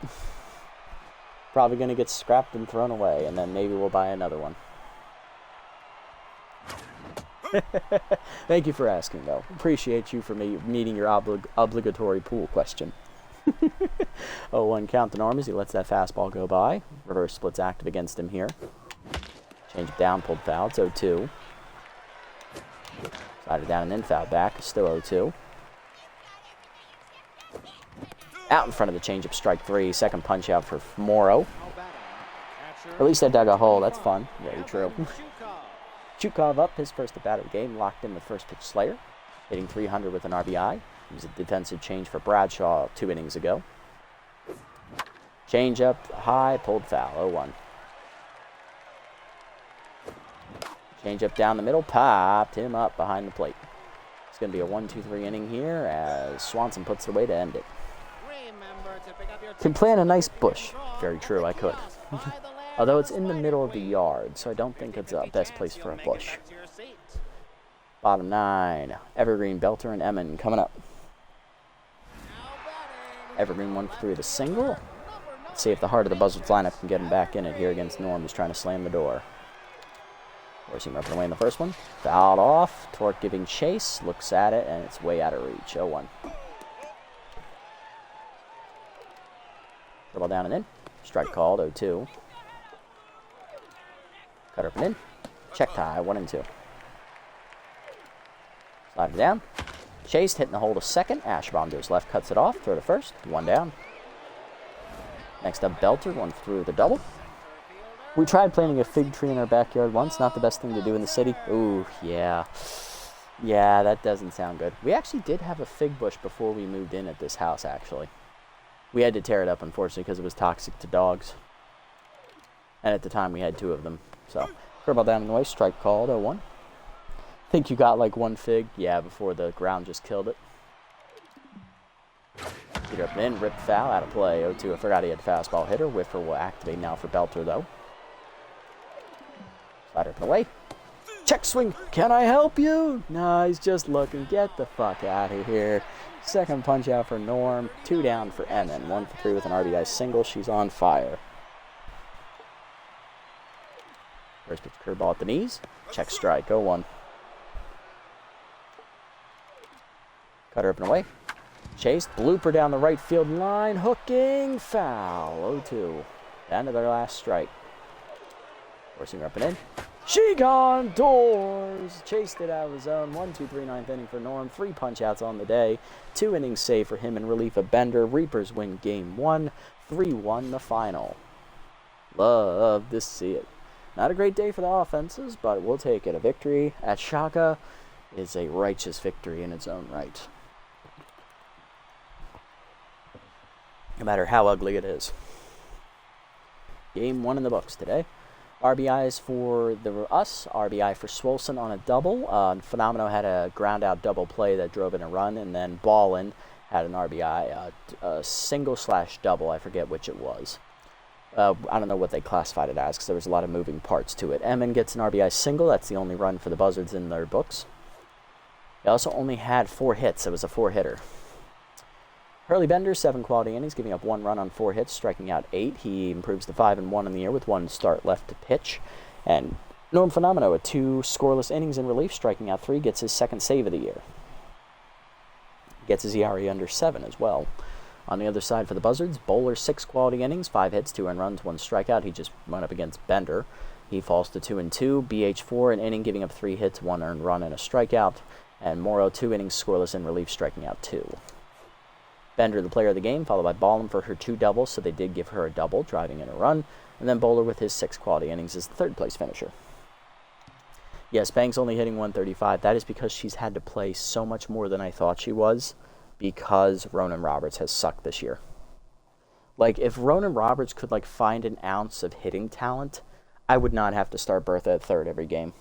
Probably going to get scrapped and thrown away, and then maybe we'll buy another one. Thank you for asking, though. Appreciate you for meeting your obligatory pool question. 0-1 count to Norm as he lets that fastball go by. Reverse splits active against him here. Change it down, pulled foul. It's 0-2. Slide it down and in, foul back. Still 0-2. Out in front of the changeup, strike 3. Second punch out for Morrow. At least I dug a hole. That's fun. Very true. Chukov up, his first at bat of the game. Locked in with first pitch Slayer. Hitting 300 with an RBI. He was a defensive change for Bradshaw 2 innings ago. Change up high, pulled foul, 0-1. Change up down the middle, popped him up behind the plate. It's going to be a 1-2-3 inning here as Swanson puts it away to end it. Can plant a nice bush. Very true, I could. Although it's in the middle of the yard, so I don't think it's the best place for a bush. Bottom 9, Evergreen, Belter, and Emmon coming up. Evergreen 1-3 the single. Let's see if the heart of the Buzzards lineup can get him back in it here against Norm, who's trying to slam the door. Forcing him up and away in the first one. Fouled off. Torque giving chase. Looks at it, and it's way out of reach. 0-1. Dribble down and in. Strike called. 0-2. Cut up and in. Check tie. 1-2. Slide it down. Chased, hitting the hole to second. Asherbaum goes left, cuts it off. Throw to first. 1 down. Next up, Belter. 1 through the double. We tried planting a fig tree in our backyard once. Not the best thing to do in the city. Ooh, yeah. Yeah, that doesn't sound good. We actually did have a fig bush before we moved in at this house, actually. We had to tear it up, unfortunately, because it was toxic to dogs. And at the time, we had 2 of them. So, curveball down in the way. Strike called. 0-1. Think you got like 1 fig? Yeah, before the ground just killed it. Get up and in, ripped foul, out of play. 0-2. I forgot he had fastball hitter. Whiffer will activate now for Belter, though. Slider up and away. Check swing. Can I help you? No, he's just looking. Get the fuck out of here. Second punch out for Norm. 2 down for Emmon. 1-for-3 with an RBI single. She's on fire. First pitch curveball at the knees. Check strike. 0-1. Cutter up and away. Chase, blooper down the right field line. Hooking, foul. 0-2. Down to their last strike. Forcing her up and in. She gone doors. Chased it out of the zone. 1-2-3 9th inning for Norm. 3 punch outs on the day. 2 innings save for him in relief of Bender. Reapers win game 1. 3-1 the final. Love to see it. Not a great day for the offenses, but we'll take it. A victory at Shaka is a righteous victory in its own right. No matter how ugly it is. Game 1 in the books today. RBIs for us. RBI for Swolson on a double. Phenomeno had a ground out double play that drove in a run, and then Ballin had an RBI, a single/double. I forget which it was. I don't know what they classified it as because there was a lot of moving parts to it. Emmon gets an RBI single. That's the only run for the Buzzards in their books. He also only had 4 hits. It was a 4-hitter. Hurley Bender, 7 quality innings, giving up 1 run on 4 hits, striking out 8. He improves to 5-1 in the year with 1 start left to pitch. And Norm Phenomeno, at 2 scoreless innings in relief, striking out 3, gets his 2nd save of the year. Gets his ERA under 7 as well. On the other side for the Buzzards, Bowler, 6 quality innings, 5 hits, 2 earned runs, 1 strikeout. He just went up against Bender. He falls to 2-2. BH4, an inning, giving up 3 hits, 1 earned run, and a strikeout. And Morrow, 2 innings scoreless in relief, striking out 2. Bender, the player of the game, followed by Ballin for her 2 doubles, so they did give her a double, driving in a run. And then Bowler with his 6 quality innings is the 3rd place finisher. Yes, Banks only hitting 135. That is because she's had to play so much more than I thought she was because Ronan Roberts has sucked this year. Like, if Ronan Roberts could, find an ounce of hitting talent, I would not have to start Bertha at 3rd every game.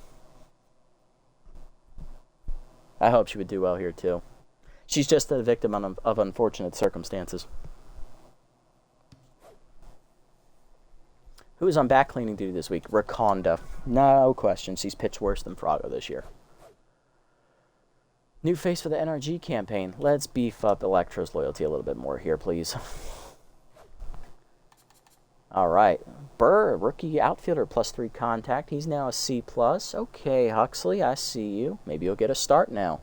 I hope she would do well here, too. She's just a victim of unfortunate circumstances. Who is on back cleaning duty this week? Rakonda. No question. She's pitched worse than Frago this year. New face for the NRG campaign. Let's beef up Electro's loyalty a little bit more here, please. All right. Burr, rookie outfielder, +3 contact. He's now a C+. Okay, Huxley, I see you. Maybe you'll get a start now.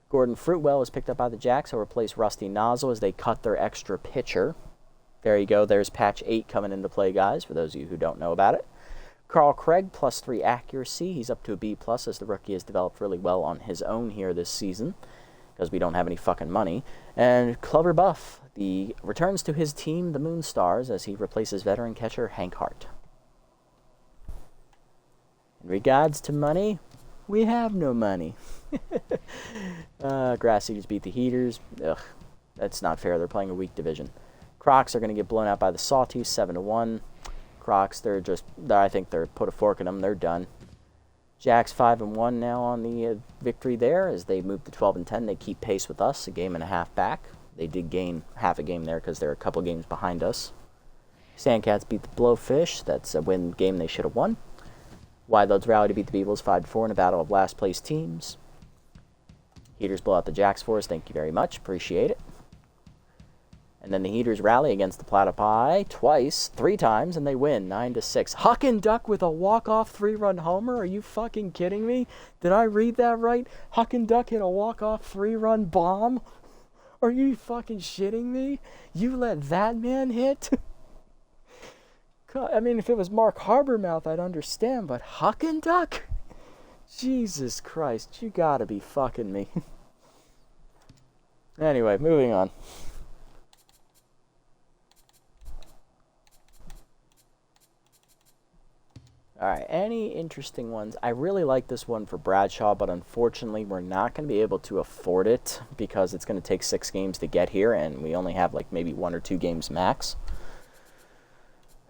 Gordon Fruitwell was picked up by the Jacks. He'll replace Rusty Nozzle as they cut their extra pitcher. There you go. There's patch 8 coming into play, guys, for those of you who don't know about it. Carl Craig, +3 accuracy. He's up to a B+, as the rookie has developed really well on his own here this season, because we don't have any fucking money. And Clover Buff, the returns to his team, the Moonstars, as he replaces veteran catcher Hank Hart. In regards to money, we have no money. Grass Eaters beat the Heaters. Ugh, that's not fair. They're playing a weak division. Crocs are going to get blown out by the Sawtooth, 7-1. Crocs, I think they're put a fork in them. They're done. Jacks 5-1 now on the victory there as they move to 12-10. They keep pace with us, a game and a half back. They did gain half a game there because they're a couple games behind us. Sandcats beat the Blowfish. That's a win game they should have won. Wideloads rally to beat the Beagles 5-4 in a battle of last place teams. Heaters blow out the Jacks for us. Thank you very much. Appreciate it. And then the Heaters rally against the Platypi three times, and they win 9-6. Huck and Duck with a walk-off 3-run homer? Are you fucking kidding me? Did I read that right? Huck and Duck hit a walk-off 3-run bomb? Are you fucking shitting me? You let that man hit? God, I mean, if it was Mark Harbormouth, I'd understand, but Huck and Duck? Jesus Christ, you gotta be fucking me. Anyway, moving on. Alright, any interesting ones? I really like this one for Bradshaw, but unfortunately we're not going to be able to afford it because it's going to take 6 games to get here, and we only have like maybe 1 or 2 games max.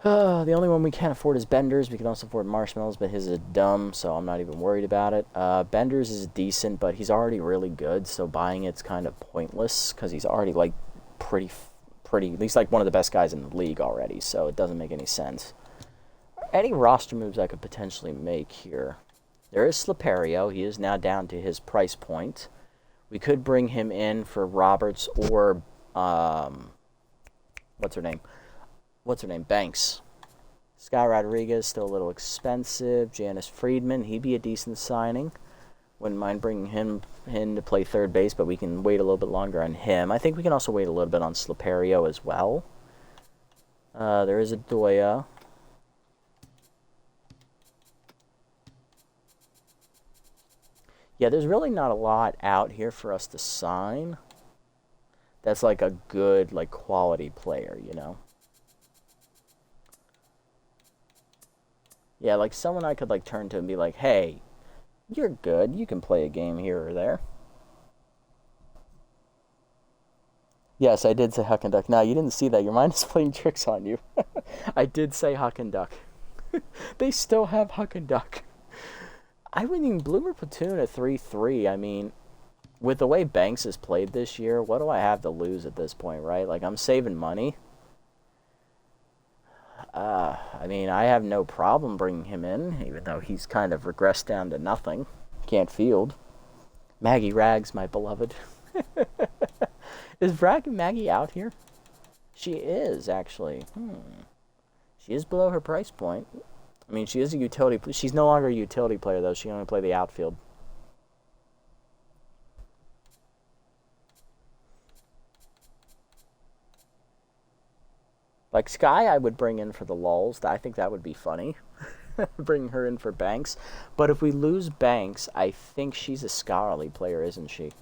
The only one we can't afford is Bender's. We can also afford Marshmallows, but his is dumb, so I'm not even worried about it. Bender's is decent, but he's already really good, so buying it's kind of pointless because he's already like pretty, at least like one of the best guys in the league already, so it doesn't make any sense. Any roster moves I could potentially make here. There is Sliperio. He is now down to his price point. We could bring him in for Roberts or, what's her name? Banks. Sky Rodriguez, still a little expensive. Janice Friedman, he'd be a decent signing. Wouldn't mind bringing him in to play third base, but we can wait a little bit longer on him. I think we can also wait a little bit on Sliperio as well. There is a Doya. Yeah, there's really not a lot out here for us to sign. That's like a good, like, quality player, you know? Yeah, like someone I could, like, turn to and be like, hey, you're good. You can play a game here or there. Yes, I did say Huck and Duck. No, you didn't see that. Your mind is playing tricks on you. I did say Huck and Duck. They still have Huck and Duck. I wouldn't even Bloomer Platoon at 3-3. I mean, with the way Banks has played this year, what do I have to lose at this point, right? Like, I'm saving money. I mean, I have no problem bringing him in, even though he's kind of regressed down to nothing. Can't field. Maggie Rags, my beloved. Is Maggie out here? She is, actually. She is below her price point. I mean, she is a utility. She's no longer a utility player, though. She can only play the outfield. Like, Sky, I would bring in for the lulz. I think that would be funny. Bring her in for Banks. But if we lose Banks, I think she's a scholarly player, isn't she?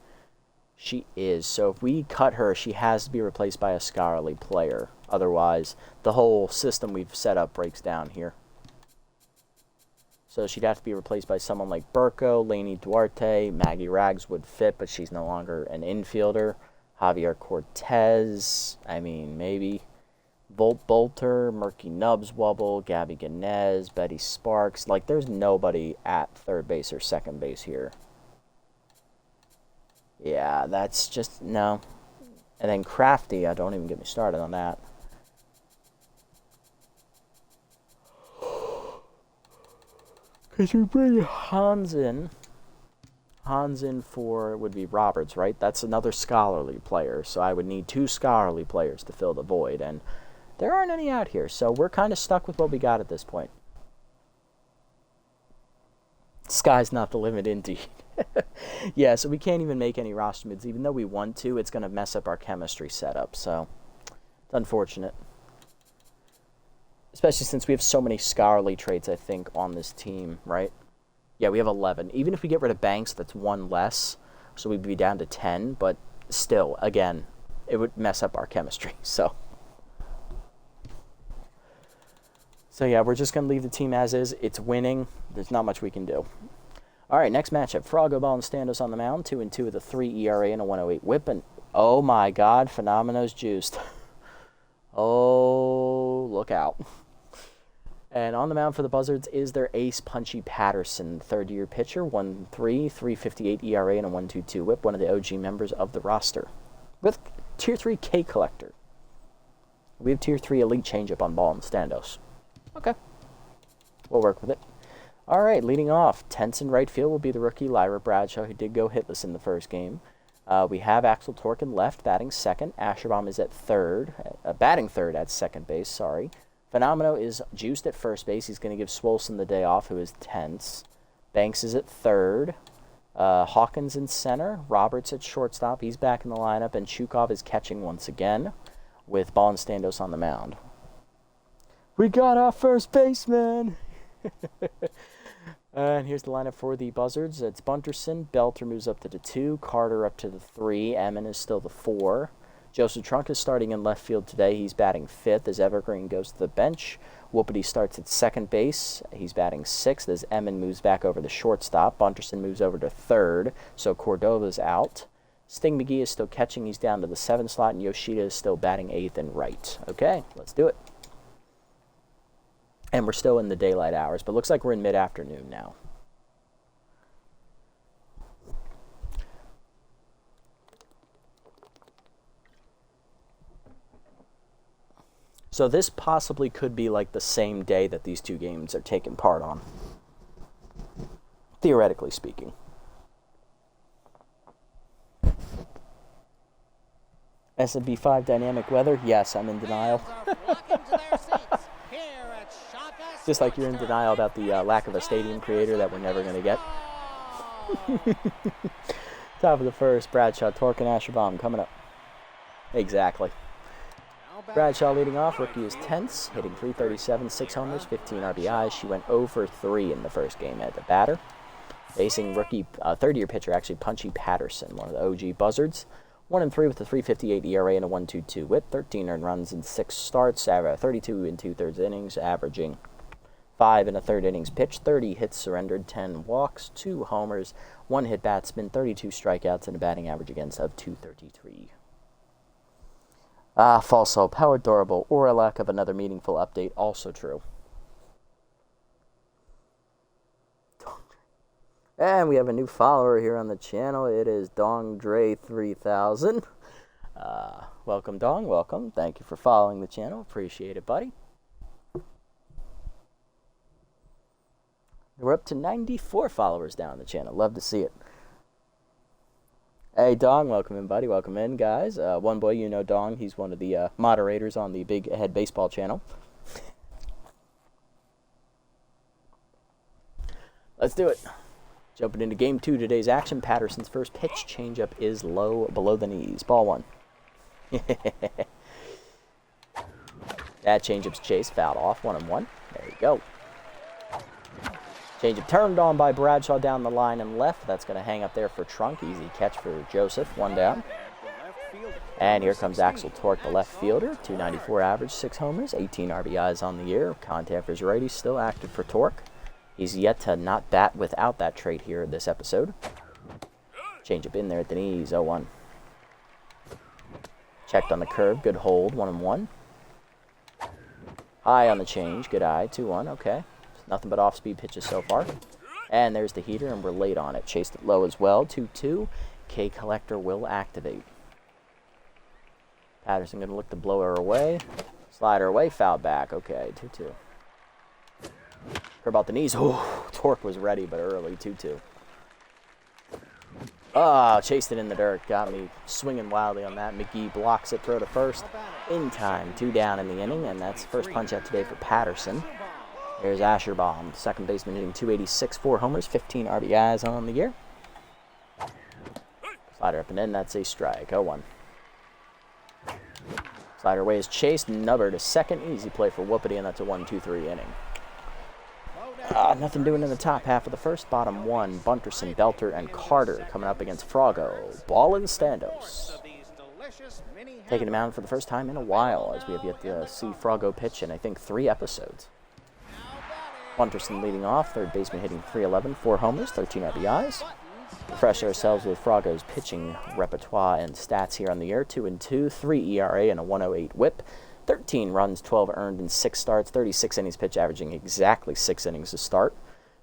She is. So if we cut her, she has to be replaced by a scholarly player. Otherwise, the whole system we've set up breaks down here. So she'd have to be replaced by someone like Burko, Lainey Duarte. Maggie Rags would fit, but she's no longer an infielder. Javier Cortez, I mean, maybe. Volt Bolter, Murky Nubs Wubble, Gabby Ganez, Betty Sparks. Like, there's nobody at third base or second base here. Yeah, that's just, no. And then Crafty, don't even get me started on that. Because we bring Hans in. Hans in for, would be Roberts, right? That's another scholarly player. So I would need 2 scholarly players to fill the void. And there aren't any out here. So we're kind of stuck with what we got at this point. Sky's not the limit, indeed. Yeah, so we can't even make any roster mids. Even though we want to, it's going to mess up our chemistry setup. So it's unfortunate. Especially since we have so many scholarly traits, I think, on this team, right? Yeah, we have 11. Even if we get rid of Banks, that's 1 less. So we'd be down to 10. But still, again, it would mess up our chemistry. So yeah, we're just going to leave the team as is. It's winning. There's not much we can do. All right, next matchup. Froggo Ball and Standos on the mound. 2-2 with a 3 ERA and a 108 whip. And, oh, my God, Phenomenos juiced. Oh, look out. And on the mound for the Buzzards is their ace, Punchy Patterson, third-year pitcher, 1.3, 3.58 ERA, and a 1.22 whip, one of the OG members of the roster. With Tier 3 K Collector. We have Tier 3 Elite changeup on Ball and Standos. Okay. We'll work with it. All right, leading off, tense in right field will be the rookie Lyra Bradshaw, who did go hitless in the first game. We have Axel Tork in left, batting second. Asherbaum is at third, batting third at second base, sorry. Phenomeno is juiced at first base. He's going to give Swolson the day off, who is tense. Banks is at third. Hawkins in center. Roberts at shortstop. He's back in the lineup. And Chukov is catching once again with Ball and Standos on the mound. We got our first baseman! And here's the lineup for the Buzzards. It's Bunterson. Belter moves up to the 2. Carter up to the 3. Emmon is still the 4. Joseph Trunk is starting in left field today. He's batting 5th as Evergreen goes to the bench. Whoopity starts at second base. He's batting 6th as Emmon moves back over to shortstop. Bunterson moves over to 3rd, so Cordova's out. Sting McGee is still catching. He's down to the 7 slot, and Yoshida is still batting 8th and right. Okay, let's do it. And we're still in the daylight hours, but looks like we're in mid-afternoon now. So this possibly could be like the same day that these 2 games are taking part on. Theoretically speaking. SMB4 dynamic weather? Yes, I'm in denial. Just like you're in denial about the lack of a stadium creator that we're never going to get. Top of the first, Bradshaw, Tork, and Asherbaum coming up. Exactly. Bradshaw leading off. Rookie is tense, hitting .337, 6 homers, 15 RBIs. She went 0 for 3 in the first game at the batter. Facing rookie, third-year pitcher, actually, Punchy Patterson, one of the OG Buzzards. 1-3 with a 3.58 ERA and a 1.22 whip. 13 earned runs in 6 starts, 32 and 2/3 innings, averaging 5 and a third innings pitched, 30 hits surrendered, 10 walks, 2 homers, 1 hit batsman, 32 strikeouts, and a batting average against of .233. False hope. How adorable. Or a lack of another meaningful update. Also true. And we have a new follower here on the channel. It is DongDre3000. Welcome, Dong. Welcome. Thank you for following the channel. Appreciate it, buddy. We're up to 94 followers now on the channel. Love to see it. Hey, Dong, welcome in, buddy. Welcome in, guys. One boy, you know Dong. He's one of the moderators on the Big Head Baseball channel. Let's do it. Jumping into Game 2, today's action. Patterson's first pitch. Changeup is low, below the knees. Ball 1. That changeup's chased, fouled off. 1-1. There you go. Changeup turned on by Bradshaw down the line and left. That's going to hang up there for Trunk. Easy catch for Joseph. 1 down. And here comes Axel Tork, the left fielder. .294 average, 6 homers, 18 RBIs on the year. Contact for his righty, still active for Tork. He's yet to not bat without that trait here in this episode. Changeup in there at the knees. 0-1. Checked on the curve. Good hold. 1-1. High on the change. Good eye. 2-1. Okay. Nothing but off-speed pitches so far. And there's the heater, and we're late on it. Chased it low as well. 2-2. K collector will activate. Patterson going to look to blow her away. Slide her away, foul back. Okay, 2-2. Curve out the knees. Oh, Torque was ready, but early, 2-2. Ah, chased it in the dirt. Got me swinging wildly on that. McGee blocks it, throw to first. In time, 2 down in the inning, and that's first punch out today for Patterson. There's Asherbaum, second baseman, hitting 286, 4 homers, 15 RBIs on the year. Slider up and in, that's a strike, 0-1. Slider away is chased, Nubber to second, easy play for Whoopity, and that's a 1-2-3 inning. Nothing doing in the top half of the first, bottom 1, Bunterson, Belter, and Carter coming up against Froggo. Ball in standos. Taking him out for the first time in a while, as we have yet to see Froggo pitch in, I think, 3 episodes. Bunterson leading off, third baseman hitting 311, 4 homers, 13 RBIs. Refresh ourselves with Froggo's pitching repertoire and stats here on the year. 2-2, 3 ERA, and a 108 whip. 13 runs, 12 earned in 6 starts, 36 innings pitched, averaging exactly 6 innings to start.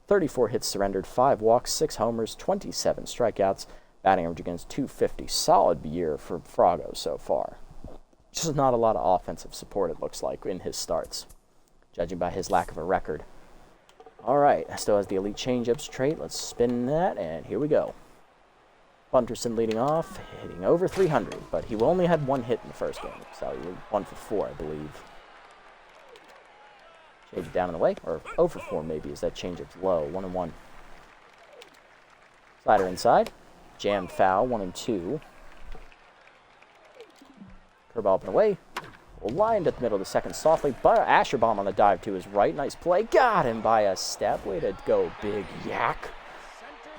34 hits surrendered, 5 walks, 6 homers, 27 strikeouts. Batting average against .250. Solid year for Froggo so far. Just not a lot of offensive support, it looks like, in his starts, judging by his lack of a record. All right, still has the elite changeups trait. Let's spin that, and here we go. Bunterson leading off, hitting over 300, but he only had 1 hit in the first game, so he was 1 for 4, I believe. Change it down in the way, or 0 for 4 maybe, as that changeup's low, 1-1. Slider inside, jammed foul, 1-2. Curveball up and away. Lined at the middle of the second softly, but Asherbaum on the dive to his right. Nice play. Got him by a step. Way to go, Big Yak.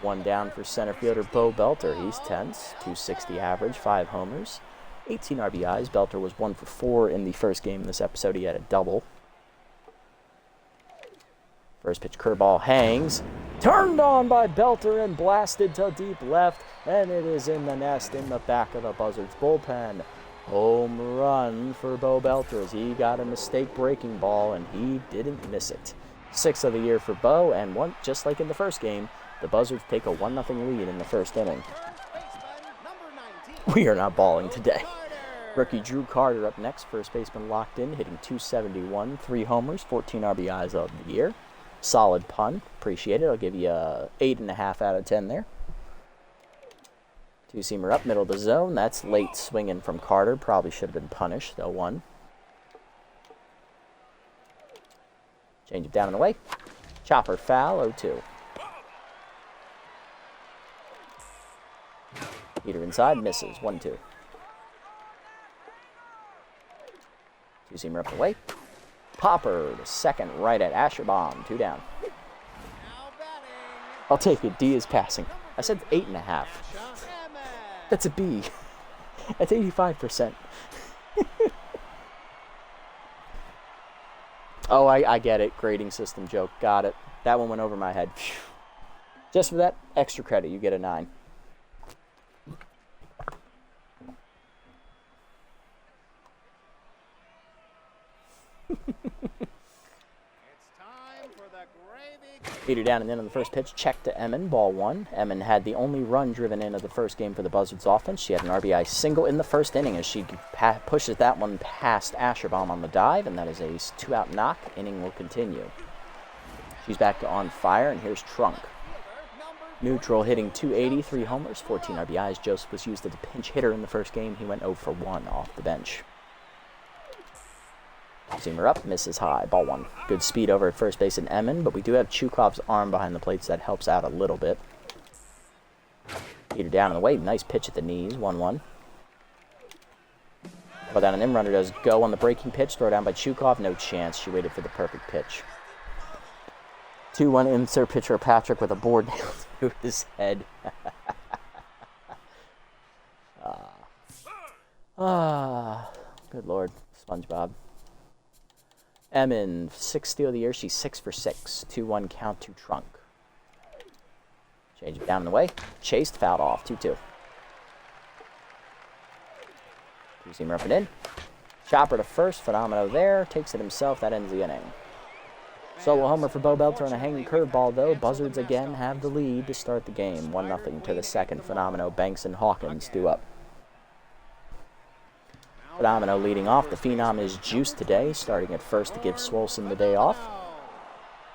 1 down for center fielder Bo Belter. He's tense. 260 average, 5 homers, 18 RBIs. Belter was 1 for 4 in the first game in this episode. He had a double. First pitch curveball hangs. Turned on by Belter and blasted to deep left. And it is in the nest in the back of the Buzzards bullpen. Home run for Bo Belter as he got a mistake-breaking ball, and he didn't miss it. 6th of the year for Bo, and one, just like in the first game, the Buzzards take a 1-0 lead in the first inning. We are not balling today. Rookie Drew Carter up next, first baseman locked in, hitting .271, 3 homers, 14 RBIs of the year. Solid pun, appreciate it. I'll give you a 8.5 out of 10 there. 2-seamer up, middle of the zone. That's late swinging from Carter. Probably should have been punished, 0-1. Change it down and away. Chopper foul, 0-2. Heater inside, misses, 1-2. 2-seamer up and away. Popper to second, right at Asherbaum, 2 down. I'll take it. D is passing. I said 8.5. That's a B. That's 85%. Oh, I get it. Grading system joke. Got it. That one went over my head. Just for that extra credit, you get a 9. Heater down and in on the first pitch. Check to Emmon, ball 1. Emmon had the only run driven in of the first game for the Buzzards offense. She had an RBI single in the first inning as she pushes that one past Asherbaum on the dive, and that is a 2-out knock. Inning will continue. She's back to on fire, and here's Trunk. Neutral, hitting .280, 3 homers, 14 RBIs. Joseph was used as a pinch hitter in the first game. He went 0 for 1 off the bench. Seamer up, misses high, ball 1. Good speed over at first base in Emmon, but we do have Chukov's arm behind the plate, so that helps out a little bit. Heater down and away, nice pitch at the knees, 1-1. Well, down and in, runner does go on the breaking pitch, throw down by Chukov, no chance, she waited for the perfect pitch. 2-1 insert pitcher Patrick with a board nail through his head. Good Lord, SpongeBob. Emmon, 6th steal of the year. She's 6 for 6. 2-1 count to Trunk. Change it down in the way. Chased, fouled off. 2-2. 2-seamer up and in. Chopper to first. Phenomenal there. Takes it himself. That ends the inning. Solo homer for Bo Belter on a hanging curveball, though. Buzzards again have the lead to start the game. 1-0 to the second. Phenomeno, Banks, and Hawkins due up. Phenomeno leading off. The Phenom is juiced today, starting at first to give Swolson the day off.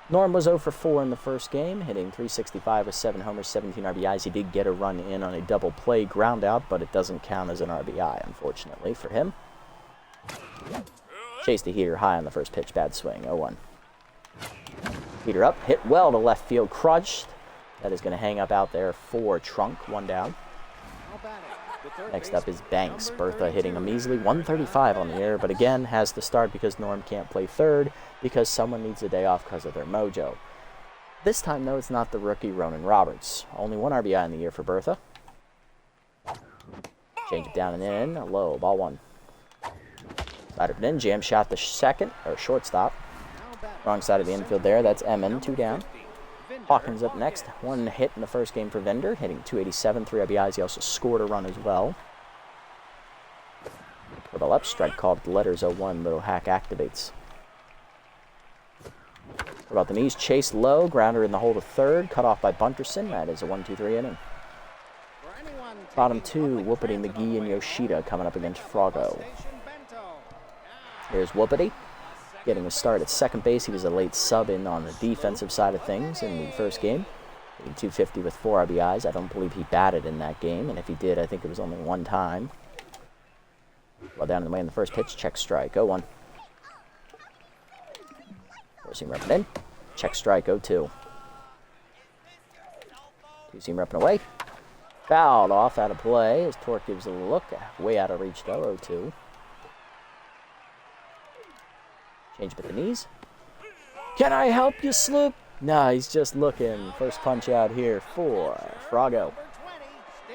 Norm was 0 for 4 in the first game, hitting .365 with 7 homers, 17 RBIs. He did get a run in on a double play ground out, but it doesn't count as an RBI, unfortunately, for him. Chased the heater high on the first pitch. Bad swing. 0-1. Heater up. Hit well to left field. Crushed. That is going to hang up out there for Trunk. 1 down. Next up is Banks. Bertha hitting a measly 135 on the air, but again has to start because Norm can't play third because someone needs a day off because of their mojo. This time, though, it's not the rookie Ronan Roberts. Only 1 RBI in the year for Bertha. Change it down and in. Low. Ball 1. Slider it in. Jam shot the second, or shortstop. Wrong side of the infield there. That's Emmon. 2 down. Hawkins up next. 1 hit in the first game for Vender, hitting .287, 3 RBIs. He also scored a run as well. Curveball up. Strike called at the letters. 0-1. Little hack activates. What about the knees? Chase low. Grounder in the hole to third. Cut off by Bunterson. That is a 1-2-3 inning. Bottom 2, Whoopity, McGee, and Yoshida coming up against Froggo. Here's Whoopity getting a start at second base. He was a late sub-in on the defensive side of things in the first game. Hitting .250 with 4 RBIs. I don't believe he batted in that game, and if he did, I think it was only 1 time. Well down in the way in the first pitch. Check strike. 0-1. Four-seam repping in. Check strike. 0-2. Two-seam repping away. Fouled off out of play as Torque gives it a look. Way out of reach, though. 0-2. Change up at the knees. Can I help you, Sloop? Nah, he's just looking. First punch out here for Froggo.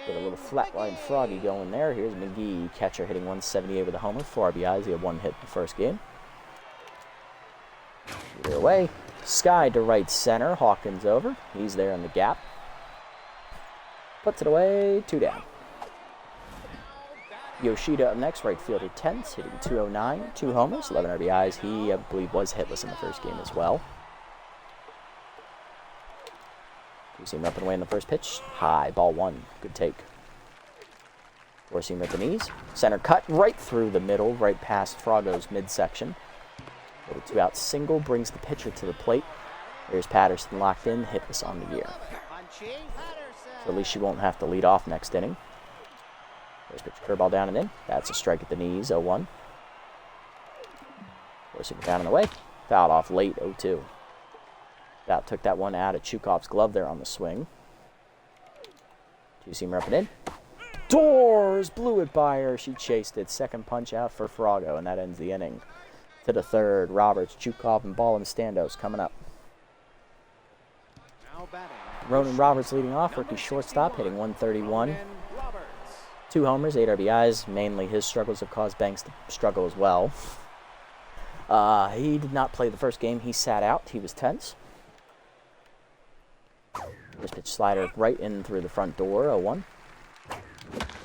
Get a little flatline Froggy going there. Here's McGee, catcher, hitting 178 with a homer. 4 RBIs. He had 1 hit in the first game. Either way. Sky to right center. Hawkins over. He's there in the gap. Puts it away. 2 down. Yoshida up next, right fielder Tense, hitting .209, 2 homers, 11 RBIs. He, I believe, was hitless in the first game as well. Two-seam up and away in the first pitch. High, ball 1. Good take. Four-seam at the knees. Center cut right through the middle, right past Froggo's midsection. Little 2-out single brings the pitcher to the plate. There's Patterson locked in, hitless on the year. So at least she won't have to lead off next inning. First pitch, curveball down and in. That's a strike at the knees, 0-1. Forcing it down and away. Fouled off late, 0-2. That took that one out of Chukov's glove there on the swing. Two-seam repping in. Doors blew it by her. She chased it. Second punch out for Froggo, and that ends the inning. To the third, Roberts, Chukov, and Ball and Standos coming up. Ronan Roberts leading off, rookie shortstop, hitting 131. 2 homers, 8 RBIs. Mainly his struggles have caused Banks to struggle as well. He did not play the first game. He sat out. He was tense. First pitch slider right in through the front door, 0-1.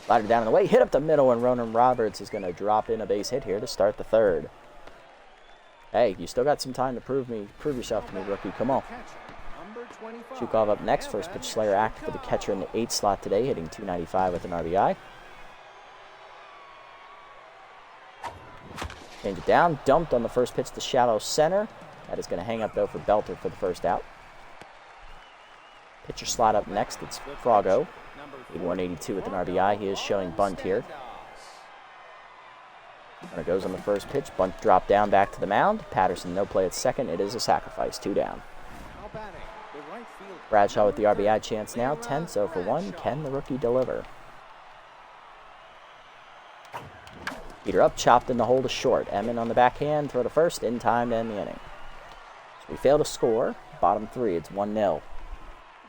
Slider down in the way, hit up the middle, and Ronan Roberts is going to drop in a base hit here to start the third. Hey, you still got some time to prove yourself to me, rookie. Come on. Chukov up next. First pitch slider active for the catcher in the 8 slot today, hitting .295 with an RBI. Change it down. Dumped on the first pitch to shallow center. That is going to hang up, though, for Belter for the first out. Pitcher slot up next. It's Froggo. 182 with an RBI. He is showing bunt here. Runner goes on the first pitch. Bunt drop down back to the mound. Patterson no play at second. It is a sacrifice. 2 down. Bradshaw with the RBI chance now. 10, 0 for 1. Can the rookie deliver? Heater up, chopped in the hole to short. Emmon on the backhand, throw to first, in time to end the inning. So we fail to score. Bottom 3, it's 1-0.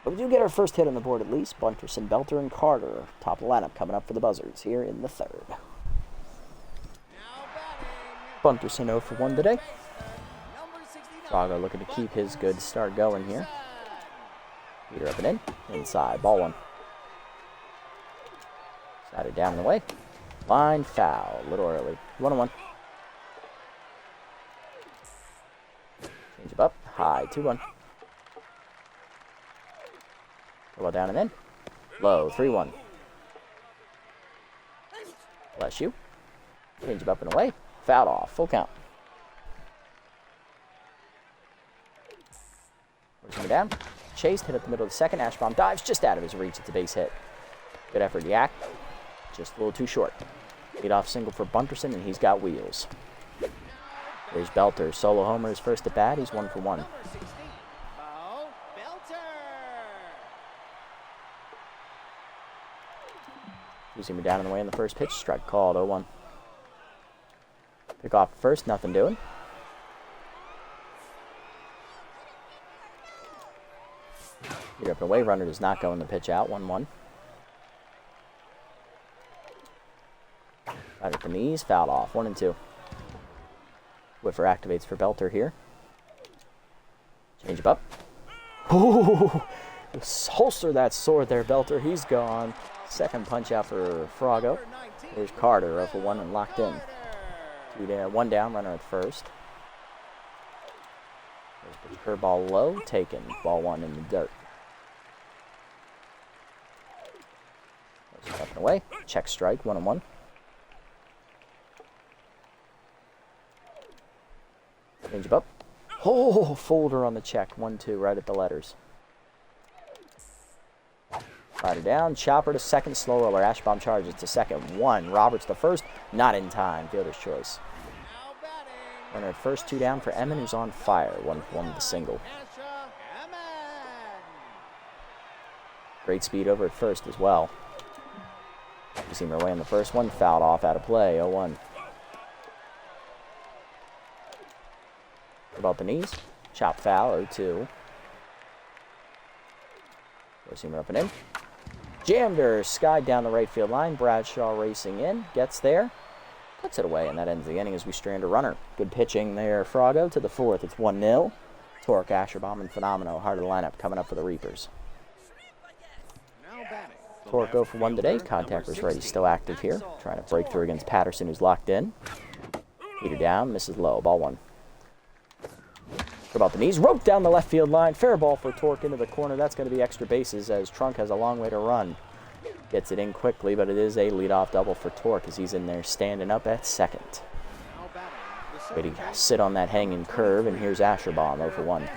But we do get our first hit on the board at least. Bunterson, Belter, and Carter. Top of the lineup coming up for the Buzzards here in the third. Bunterson 0 for 1 today. Froggo looking to keep his good start going here. Heater up and in. Inside. Ball 1. Slider down and away. Line foul. A little early. 1-1. Change it up. high. 2-1. Curveball down and in. Low. 3-1. Bless you. Change it up and away. Fouled off. Full count. We're coming down. Chased, hit up the middle of the second. Ashbaum dives just out of his reach. It's a base hit. Good effort, Yak. Just a little too short. Lead off single for Bunkerson, and he's got wheels. There's Belter. Solo homer his first at bat. He's 1 for 1. Using me down in the way in the first pitch. Strike called. 0-1. Pick off first. Nothing doing. You're up and away. Runner does not go in the pitch out. 1-1. Right at the knees. Fouled off. 1-2. Whiffer activates for Belter here. Change him up. Ooh! Holster that sword there, Belter. He's gone. Second punch out for Frago. There's Carter. 0 for 1 and locked in. 2 down, 1 down. Runner at first. There's the curveball low. Taken. Ball 1 in the dirt. Up and away. Check strike. 1-1. Change him up. Oh, folder on the check. 1-2 right at the letters. Rider down. Chopper to second. Slow roller. Ashbaum charges to second. 1. Roberts to first. Not in time. Fielder's choice. Runner at first. 2 down for Emmon, who's on fire. 1 for 1 with the single. Great speed over at first as well. You see him away in the first one. Fouled off out of play. 0-1. About the knees. Chop foul. 0-2. Seamer up and in. Jammed her. Skied down the right field line. Bradshaw racing in. Gets there. Puts it away, and that ends the inning as we strand a runner. Good pitching there, Frago. To the 4th, it's 1-0. Torque, Asherbaum, and Phenomeno. Heart of the lineup coming up for the Reapers. Torque 0 for 1 today. Contactor's ready. Still active here. Trying to break through against Patterson, who's locked in. Heater down. Misses low. Ball 1. About the knees, roped down the left field line. Fair ball for Torque into the corner. That's going to be extra bases as Trunk has a long way to run. Gets it in quickly, but it is a leadoff double for Torque as he's in there standing up at second. Waiting to sit on that hanging curve, and here's Asherbaum 0 for 1.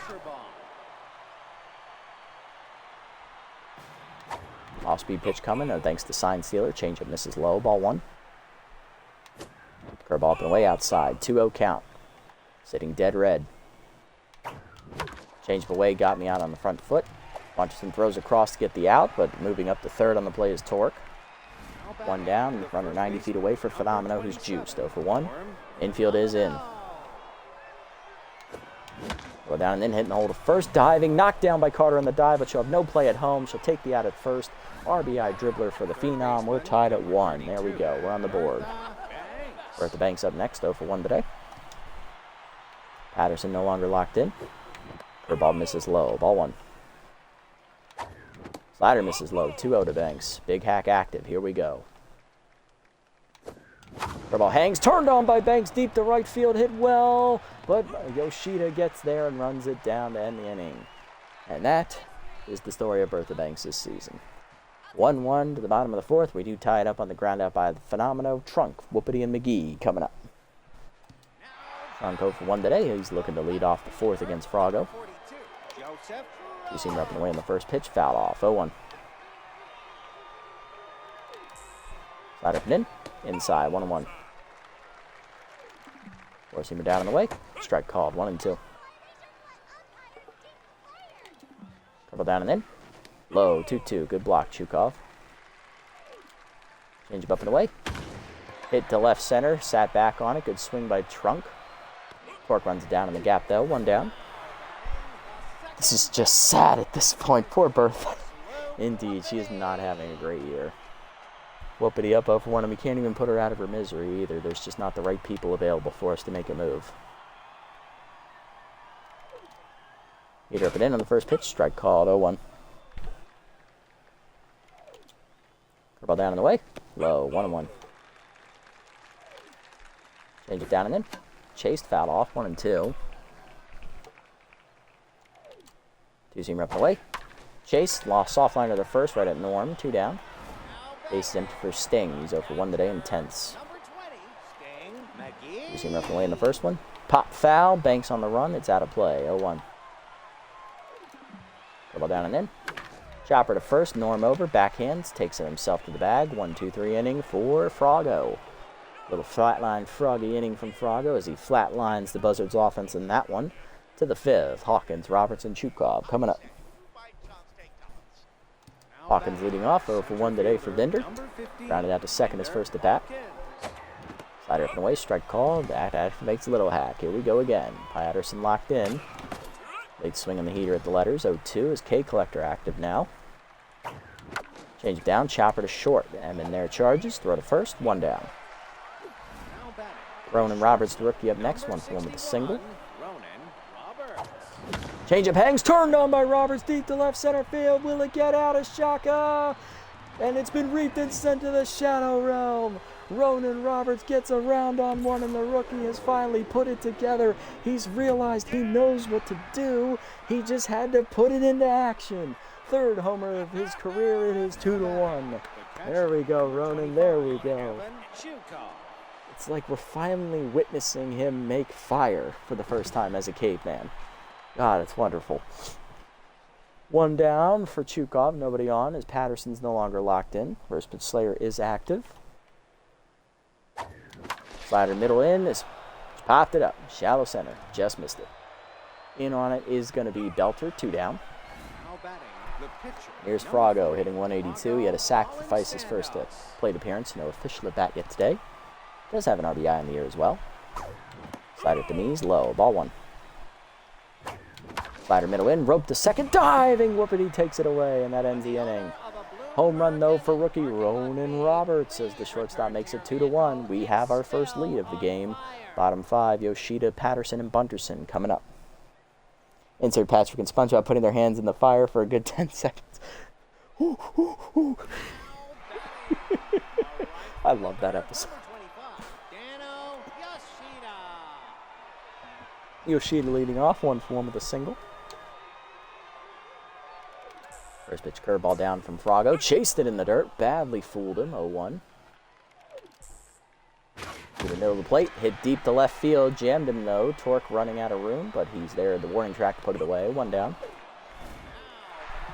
Off-speed pitch coming, thanks to Sign Stealer. Changeup misses low. Ball 1. Curveball up and away outside. 2-0 count. Sitting dead red. Change of away got me out on the front foot. Buncherson throws across to get the out, but moving up to third on the play is Torque. 1 down, runner 90 feet away for Phenomeno, who's juiced. 0 for 1. Infield is in. Go down and then hitting the hole to first. Diving, knocked down by Carter on the dive, but she'll have no play at home. She'll take the out at first. RBI dribbler for the Phenom. We're tied at 1. There we go. We're on the board. We're at the Banks up next, 0 for 1 today. Patterson no longer locked in. Curveball misses low. Ball 1. Slider misses low. 2-0 to Banks. Big Hack active. Here we go. Curveball hangs. Turned on by Banks. Deep to right field. Hit well. But Yoshida gets there and runs it down to end the inning. And that is the story of Bertha Banks this season. 1-1 to the bottom of the 4th. We do tie it up on the ground out by the Phenomeno. Trunk, Whoopity, and McGee coming up. Trunk 0 for 1 today. He's looking to lead off the 4th against Frago. You see him up and away in the first pitch. Foul off. 0-1. Slide up and in. Inside. 1-1. Four-seamer down and away. Strike called. 1-2. Couple down and in. Low. 2-2. Good block, Chukov. Change up and away. Hit to left center. Sat back on it. Good swing by Trunk. Torque runs it down in the gap, though. 1 down. This is just sad at this point. Poor Bertha. Indeed, she is not having a great year. Whoopity up 0 for 1, and we can't even put her out of her misery either. There's just not the right people available for us to make a move. Heater up and in on the first pitch. Strike called. 0-1. Curveball down and away. Low. 1-1. Change it down and in. Chased. Foul off. 1-2. Two-seam up and away. Chase, lost soft line to the first, right at Norm. 2 down. Base empty for Sting. He's 0 for 1 today in tenths. Two-seam up and away in the first one. Pop foul. Banks on the run. It's out of play. 0-1. Ball down and in. Chopper to first. Norm over. Backhands. Takes it himself to the bag. 1-2-3 inning for Froggo. Little flatline froggy inning from Froggo as he flatlines the Buzzards offense in that one. To the 5th. Hawkins, Robertson, Chukov coming up. Hawkins leading off. 0 for 1 today for Dinder. Rounded out to second his first at bat. Slider up and away. Strike call. That makes a little hack. Here we go again. Patterson locked in. Late swing on the heater at the letters. 0-2 is K Collector active now. Change it down. Chopper to short. M in there charges. Throw to first. 1 down. Ronan Roberts, the rookie, up next. 1 for 1 with a single. Change up hangs. Turned on by Roberts. Deep to left center field. Will it get out of Shaka? And it's been reaped and sent to the shadow realm. Ronan Roberts gets a round on one, and the rookie has finally put it together. He's realized he knows what to do. He just had to put it into action. 3rd homer of his career. It is 2-1. There we go, Ronan. There we go. It's like we're finally witnessing him make fire for the first time as a caveman. God, it's wonderful. 1 down for Chukov. Nobody on as Patterson's no longer locked in. First pitch Slayer is active. Slider middle in. Just popped it up. Shallow center. Just missed it. In on it is going to be Belter. 2 down. Here's Froggo hitting 182. He had a sacrifice his first plate appearance. No official at bat yet today. Does have an RBI in the year as well. Slider to knees. Low. Ball 1. Slider middle in. Rope to second. Diving. Whoopity takes it away. And that ends the inning. Home run, though, for rookie Ronan Roberts as the shortstop makes it 2-1. We have our first lead of the game. Bottom 5, Yoshida, Patterson, and Bunterson coming up. Insert Patrick and SpongeBob putting their hands in the fire for a good 10 seconds. I love that episode. Yoshida leading off, 1 for 1 with a single. First pitch curveball down from Froggo. Chased it in the dirt. Badly fooled him. 0-1. To the middle of the plate. Hit deep to left field. Jammed him though. Torque running out of room, but he's there at the warning track to put it away. 1 down.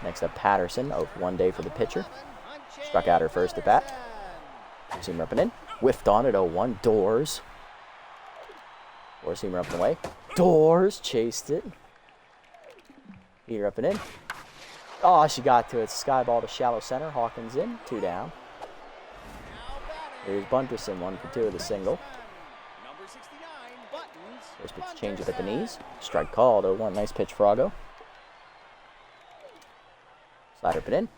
Next up Patterson. 0 for 1 day for the pitcher. Struck out her first at bat. Seamer up and in. Whiffed on it. 0-1. Doors. Four-seamer up and away. Doors. Chased it. Heater up and in. Oh, she got to it. Sky ball to shallow center. Hawkins in. 2 down. Here's Bunterson. 1 for 2 with a single. First pitch change up at the knees. Strike called. 0-1. Nice pitch, Froggo. Slider up and in.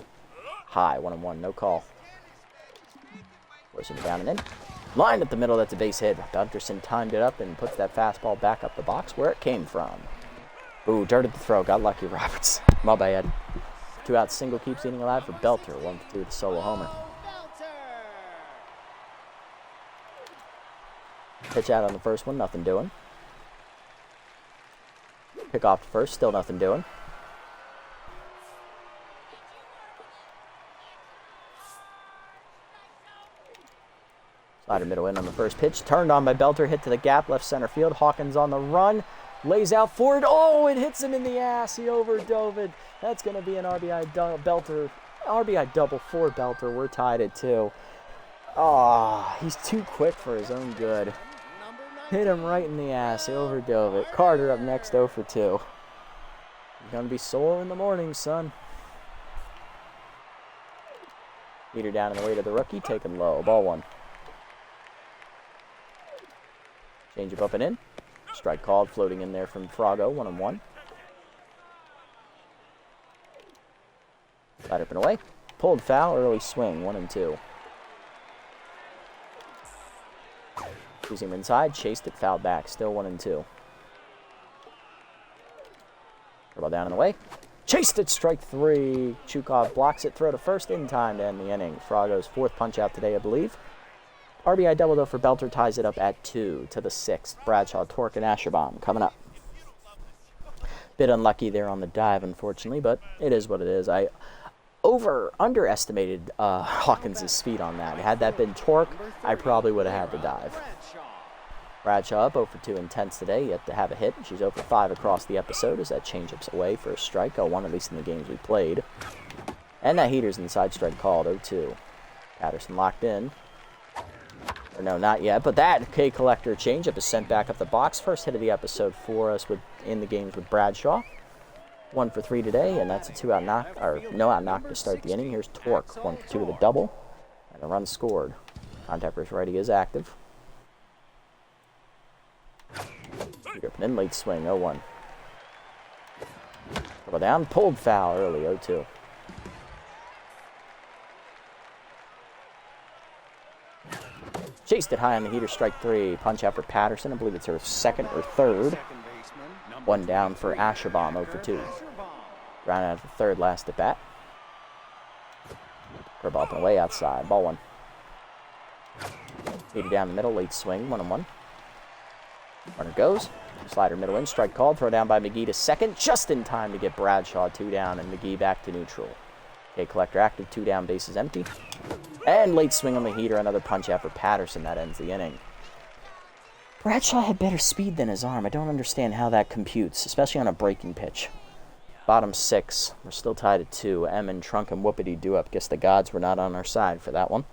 High. 1-1. No call. Forcing it down and in. Line up the middle. That's a base hit. Bunterson timed it up and puts that fastball back up the box where it came from. Ooh, dirt at the throw. Got lucky, Roberts. My bad. 2 out single keeps inning alive for Belter. 1 for 2 with a solo homer. Pitch out on the first one. Nothing doing. Pick off to first. Still nothing doing. Slider middle in on the first pitch. Turned on by Belter. Hit to the gap. Left center field. Hawkins on the run. Lays out for it. Oh, it hits him in the ass. He overdove it. That's going to be an RBI double for Belter. We're tied at 2. Oh, he's too quick for his own good. Hit him right in the ass. He overdove it. Carter up next, 0 for 2. You're going to be sore in the morning, son. Heater down in the way to the rookie. Taken low. Ball 1. Change up and in. Strike called, floating in there from Froggo, 1-1. Slide up and away. Pulled foul, early swing, 1-2. Two-seamer inside, chased it, fouled back, still 1-2. Ball down and away. Chased it, strike 3. Chukov blocks it, throw to first in time to end the inning. Froggo's 4th punch out today, I believe. RBI double, though, for Belter, ties it up at 2 to the 6th. Bradshaw, Torque, and Asherbaum coming up. Bit unlucky there on the dive, unfortunately, but it is what it is. I underestimated Hawkins' speed on that. Had that been torque, I probably would have had to dive. Bradshaw up 0 for 2 intense today, yet to have a hit. She's 0 for 5 across the episode as that change-up's away for a strike. 0-1 at least in the games we played. And that heater's inside strike called 0-2. Patterson locked in. Or no, not yet, but that K Collector change-up is sent back up the box. First hit of the episode for us in the games with Bradshaw. 1 for 3 today, and that's a 2-out knock, or no-out knock to start the inning. Here's Torque, 1 for 2 with a double, and a run scored. Contact versus righty is active. Gripping in, late swing, 0-1. Double down, pulled foul early, 0-2. Chased it high on the heater, strike 3. Punch out for Patterson. I believe it's her second or third. 1 down for Asherbaum, 0 for 2. Ground out for third, last at bat. Curveball up and away outside. Ball 1. Heater down the middle, late swing, 1-1. Runner goes. Slider middle in, strike called. Throw down by McGee to second, just in time to get Bradshaw 2 down and McGee back to neutral. K Collector active, 2 down, bases empty. And late swing on the heater, another punch out for Patterson. That ends the inning. Bradshaw had better speed than his arm. I don't understand how that computes, especially on a breaking pitch. Bottom 6. We're still tied at 2. Emmon, Trunk, and Whoopity do up. Guess the gods were not on our side for that one.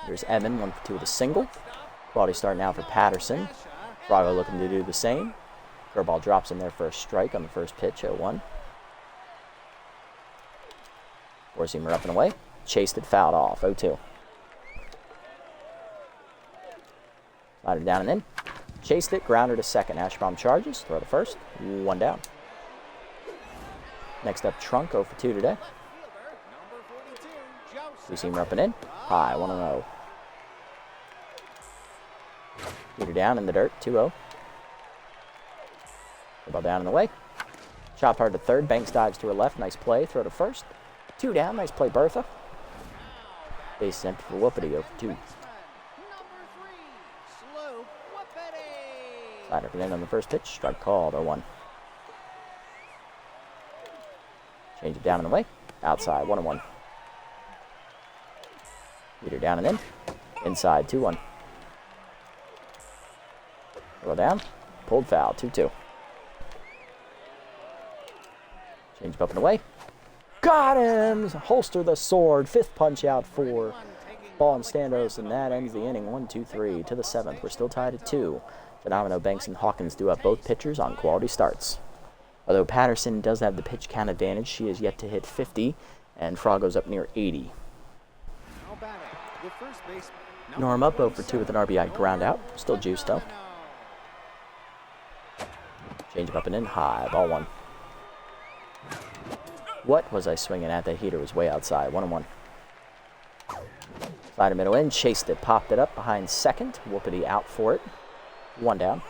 Here's Emmon, 1 for 2 with a single. Quality start now for Patterson. Frago looking to do the same. Curveball drops in there for a strike on the first pitch, 0-1. Four-seamer up and away. Chased it, fouled off, 0-2. Slider down and in. Chased it, grounder to second. Asherbaum charges, throw to first, 1 down. Next up, Trunk, 0 for 2 today. Two-seamer up and in. High, 1-0. Heater down in the dirt, 2-0. Ball down in the way. Chop hard to third. Banks dives to her left. Nice play. Throw to first. 2 down. Nice play, Bertha. Base empty for Whoopity, 0 for 2. Slider in on the first pitch. Strike called, 0-1. Change it down in the way. Outside, 1-1. Heater down and in. Inside, 2-1. Throw down. Pulled foul, 2-2. Change up and away. Got him! Holster the sword. 5th punch out for Ball and Standos, and that ends the inning. 1-2-3 to the 7th. We're still tied at 2. Phenomenal, Banks, and Hawkins do up both pitchers on quality starts. Although Patterson does have the pitch count advantage, she is yet to hit 50, and Frago's up near 80. Norm up 0 for 2 with an RBI ground out. Still juiced though. Change up and in, high, ball 1. What was I swinging at? That heater was way outside, 1-1. Slider middle in, chased it, popped it up behind second. Whoopity out for it, 1 down.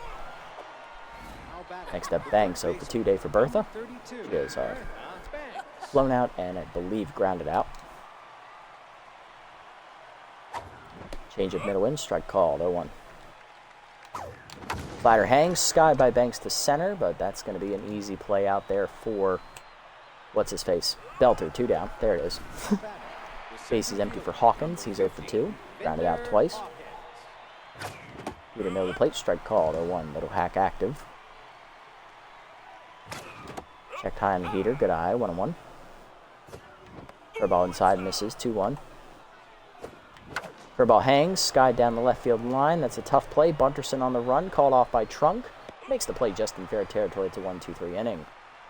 Next up, Banks, 0 for 2 day for Bertha. She is flown out and I believe grounded out. Change of middle in, strike called, 0-1. Slider hangs, sky by Banks to center, but that's going to be an easy play out there for, what's his face? Belter, 2 down. There it is. Base is empty for Hawkins. He's 0 for 2. Grounded out twice. We didn't know the plate, strike called, 0-1. Little hack active. Checked high on the heater, good eye, 1-1. Curveball inside, misses, 2-1. Curveball hangs, sky down the left field line. That's a tough play. Bunterson on the run, called off by Trunk. Makes the play just in fair territory. It's a 1-2-3 inning.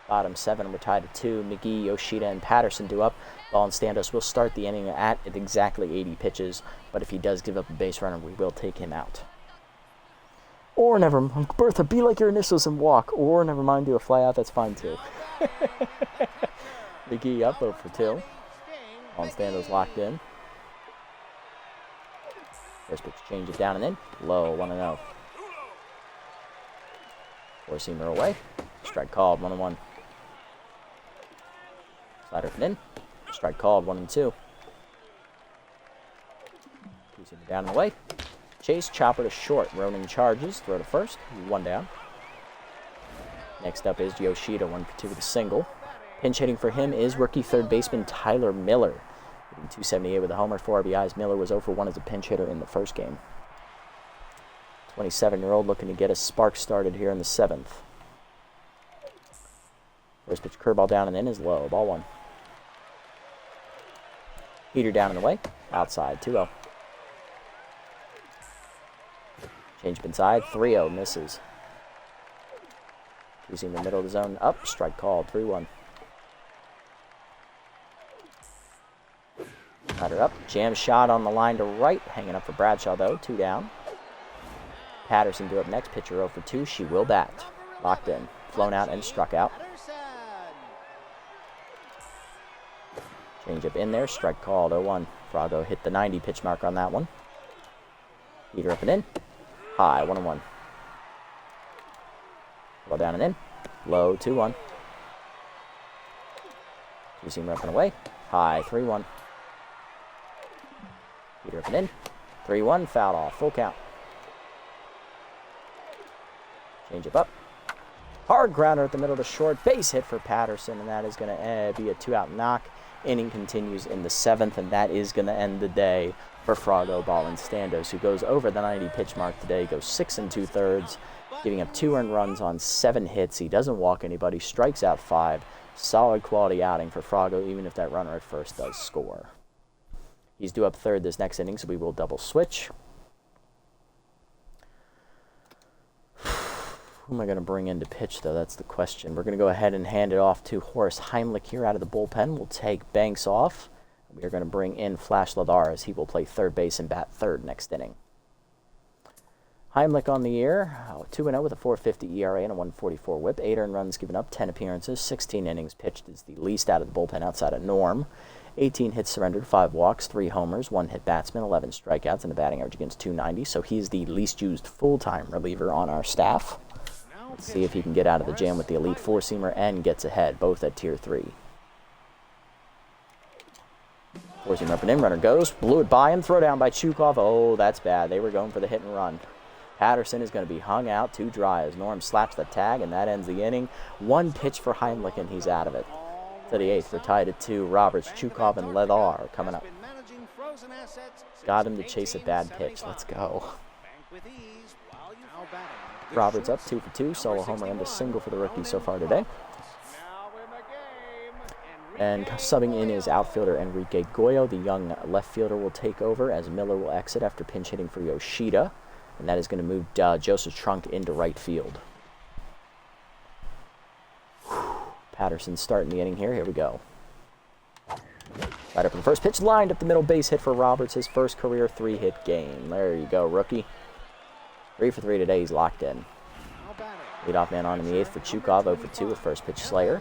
Bottom 7, we're tied at 2. McGee, Yoshida, and Patterson do up. Ball and Standos will start the inning at exactly 80 pitches, but if he does give up a base runner, we will take him out. Or never mind, Bertha, be like your initials and walk. Or never mind, do a fly out, that's fine too. McGee up 0 for 2. Ball and Standos locked in. First pitch, change it down and in. Low, 1-0. Four-seamer away. Strike called, 1-1. Slider in. Strike called, 1-2. Two-seamer down and away. Chase, chopper to short. Ronan charges. Throw to first. 1 down. Next up is Yoshida, 1 for 2 with a single. Pinch hitting for him is rookie third baseman Tyler Miller. Hitting .278 with a homer, 4 RBIs. Miller was 0 for 1 as a pinch hitter in the first game. 27-year-old looking to get a spark started here in the 7th. First pitch curveball down and in is low. Ball 1. Heater down and away. Outside, 2-0. Change up inside, 3-0, misses. Using the middle of the zone, up, strike called, 3-1. Cutter up, jam shot on the line to right, hanging up for Bradshaw though, 2 down. Patterson due up next, pitcher 0 for 2, she will bat. Locked in, flown out and struck out. Change up in there, strike called, 0-1. Frago hit the 90 pitch mark on that one. Heater up and in, high, 1-1. Well down and in, low, 2-1. Two-seam up and away, high, 3-1. Heater up and in, 3-1, fouled off, full count. Change up. Hard grounder at the middle of the short, base hit for Patterson, and that is going to be a 2-out knock. Inning continues in the 7th, and that is going to end the day for Frago Balinstandos, who goes over the 90 pitch mark today, goes 6 2/3, giving up 2 earned runs on 7 hits. He doesn't walk anybody, strikes out 5. Solid quality outing for Frago, even if that runner at first does score. He's due up third this next inning, so we will double switch. Who am I going to bring in to pitch, though? That's the question. We're going to go ahead and hand it off to Horace Heimlich here out of the bullpen. We'll take Banks off. We are going to bring in Flash Ladar as he will play third base and bat third next inning. Heimlich on the year, 2-0 with a 4.50 ERA and a 1.44 whip. 8 earned runs given up, 10 appearances, 16 innings pitched is the least out of the bullpen outside of Norm. 18 hits surrendered, 5 walks, 3 homers, 1 hit batsman, 11 strikeouts, and a batting average against .290. So he's the least used full-time reliever on our staff. Let's see if he can get out of the jam with the elite 4-seamer and gets ahead, both at tier 3. 4-seamer up and in, runner goes, blew it by him, throw down by Chukov. Oh, that's bad. They were going for the hit and run. Patterson is going to be hung out too dry as Norm slaps the tag, and that ends the inning. 1 pitch for Heimlich, and he's out of it. To the 8th, we're tied at 2. Roberts, Chukov, and Ledar coming up. Got him to chase a bad pitch. Let's go. Roberts up 2 for 2, solo homer and a single for the rookie so far today. And subbing in is outfielder Enrique Goyo. The young left fielder will take over as Miller will exit after pinch hitting for Yoshida. And that is going to move Joseph Trunk into right field. Patterson starting the inning here. Here we go. Right up in the first pitch, lined up the middle, base hit for Roberts, his first career 3-hit game. There you go, rookie. 3 for 3 today, he's locked in. Leadoff man on in the 8th for Chukov, 0 for 2 with first pitch Slayer.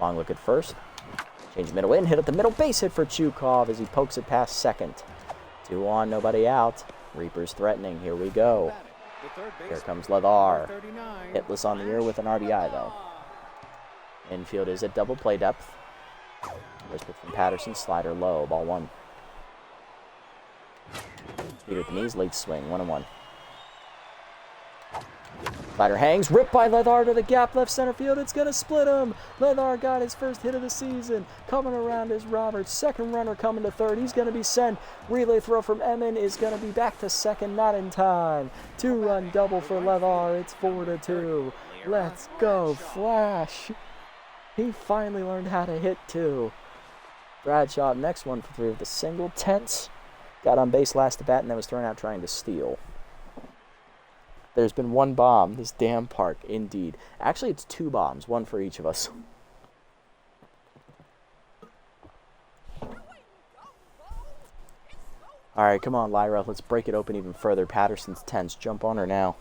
Long look at first. Change middle in, hit up the middle, base hit for Chukov as he pokes it past second. 2 on, nobody out. Reapers threatening, here we go. Here comes Ledar. Hitless on the year with an RBI though. Infield is at double play depth. First pitch from Patterson, slider low, ball 1. Speed at the knees, late swing, 1-1. Slider hangs, ripped by Ledar to the gap, left center field, it's going to split him. Ledar got his first hit of the season. Coming around is Roberts, second runner coming to third, he's going to be sent. Relay throw from Emin is going to be back to second, not in time. 2-run double for Ledar, it's 4-2. Let's go, Flash. He finally learned how to hit too. Bradshaw, next 1 for 3 with a single, tense. Got on base last at bat and then was thrown out trying to steal. There's been 1 bomb, this damn park, indeed. Actually, it's 2 bombs, 1 for each of us. All right, come on, Lyra. Let's break it open even further. Patterson's tense. Jump on her now.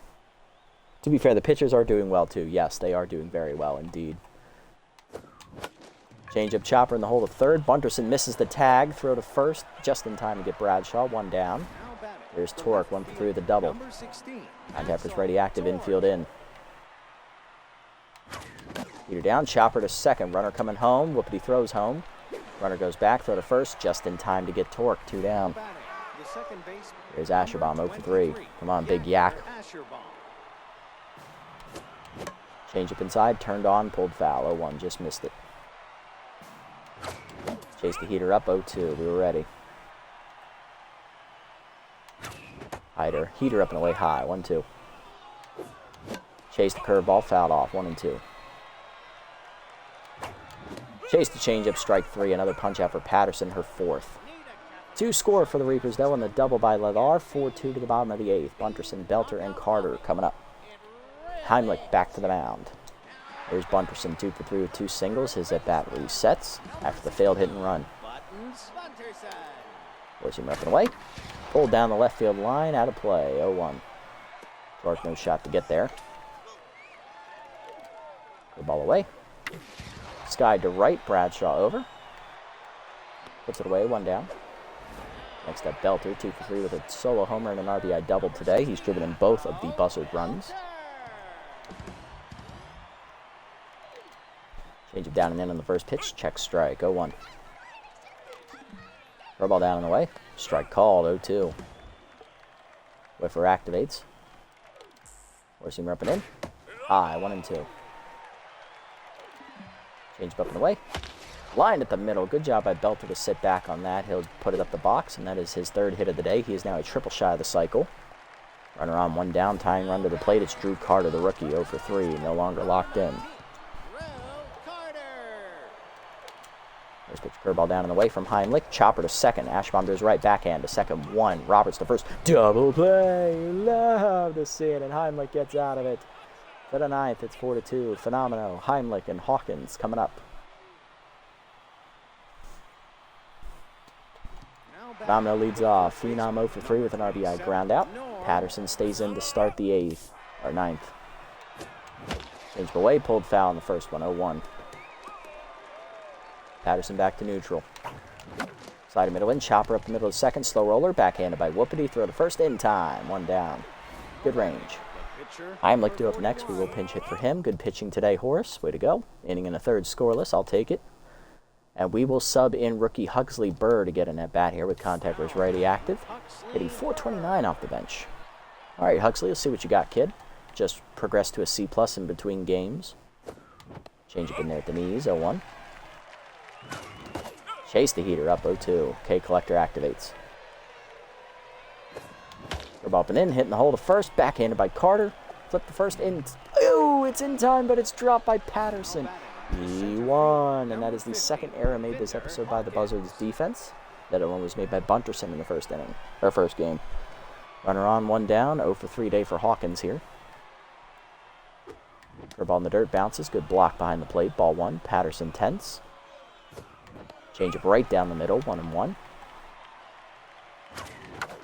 To be fair, the pitchers are doing well, too. Yes, they are doing very well, indeed. Change-up chopper in the hole to third. Bunterson misses the tag. Throw to first. Just in time to get Bradshaw. 1 down. There's Torque, 1 for 3 with a double. Contactor's ready, active, infield in. Heater down, chopper to second. Runner coming home. Whoopity throws home. Runner goes back, throw to first. Just in time to get Torque. 2 down. Here's Asherbaum 0 for 3. Come on, big yak. Change up inside, turned on, pulled foul. 0-1, just missed it. Chase the heater up, 0-2. We were ready. Hyder, heater up and away high, 1-2. Chase the curveball, fouled off, 1-2. Chase the changeup, strike 3. Another punch out for Patterson, her 4th. 2 score for the Reapers, though, in the double by Ladar. 4-2 to the bottom of the 8th. Bunterson, Belter, and Carter coming up. Heimlich back to the mound. There's Bunterson, 2 for 3 with 2 singles. His at-bat resets after the failed hit and run. Force him up and away. Pulled down the left field line, out of play, 0-1. Clark, no shot to get there. The ball away. Sky to right, Bradshaw over. Puts it away, 1 down. Next up, Belter, 2 for 3 with a solo homer and an RBI double today. He's driven in both of the Buzzard runs. Change it down and in on the first pitch. Check strike, 0-1. Throw ball down and away. Strike called, 0-2. Whiffer activates. Forcing up and in. High, 1-2. Change up and away. Lined at the middle. Good job by Belter to sit back on that. He'll put it up the box, and that is his 3rd hit of the day. He is now a triple shy of the cycle. Runner on, 1 down, tying run to the plate. It's Drew Carter, the rookie, 0 for 3, no longer locked in. First pitch, curveball down and away from Heimlich. Chopper to second. Ashbaum goes right, backhand to second, 1. Roberts to first. Double play. You love to see it, and Heimlich gets out of it. To the 9th, it's 4-2. Phenomenal. Heimlich and Hawkins coming up. Phenomenal leads off. Phenom 0 for 3 with an RBI ground out. Patterson stays in to start the 8th, or 9th. Changed away, pulled foul in the first one, 0-1. Patterson back to neutral. Slider middle in, chopper up the middle of the second, slow roller, backhanded by Whoopity, throw to first in time, 1 down. Good range. Heimlich due up next, we will pinch hit for him. Good pitching today, Horace, way to go. Inning in a 3rd scoreless, I'll take it. And we will sub in rookie Huxley Burr to get an at-bat here with contact versus righty active. Hitting .429 off the bench. All right, Huxley, let's see what you got, kid. Just progressed to a C+ in between games. Change up in there at the knees, 0-1. Chase the heater up, 0-2. K Collector activates. Curve up and in, hitting the hole to first. Backhanded by Carter. Flip the first in. Oh, it's in time, but it's dropped by Patterson. He won, and that is the 2nd error made this episode by the Buzzards defense. That one was made by Bunterson in the first inning, or first game. Runner on, 1 down, 0 for 3 day for Hawkins here. Curveball in the dirt, bounces, good block behind the plate, ball 1. Patterson tense. Change up right down the middle, 1-1.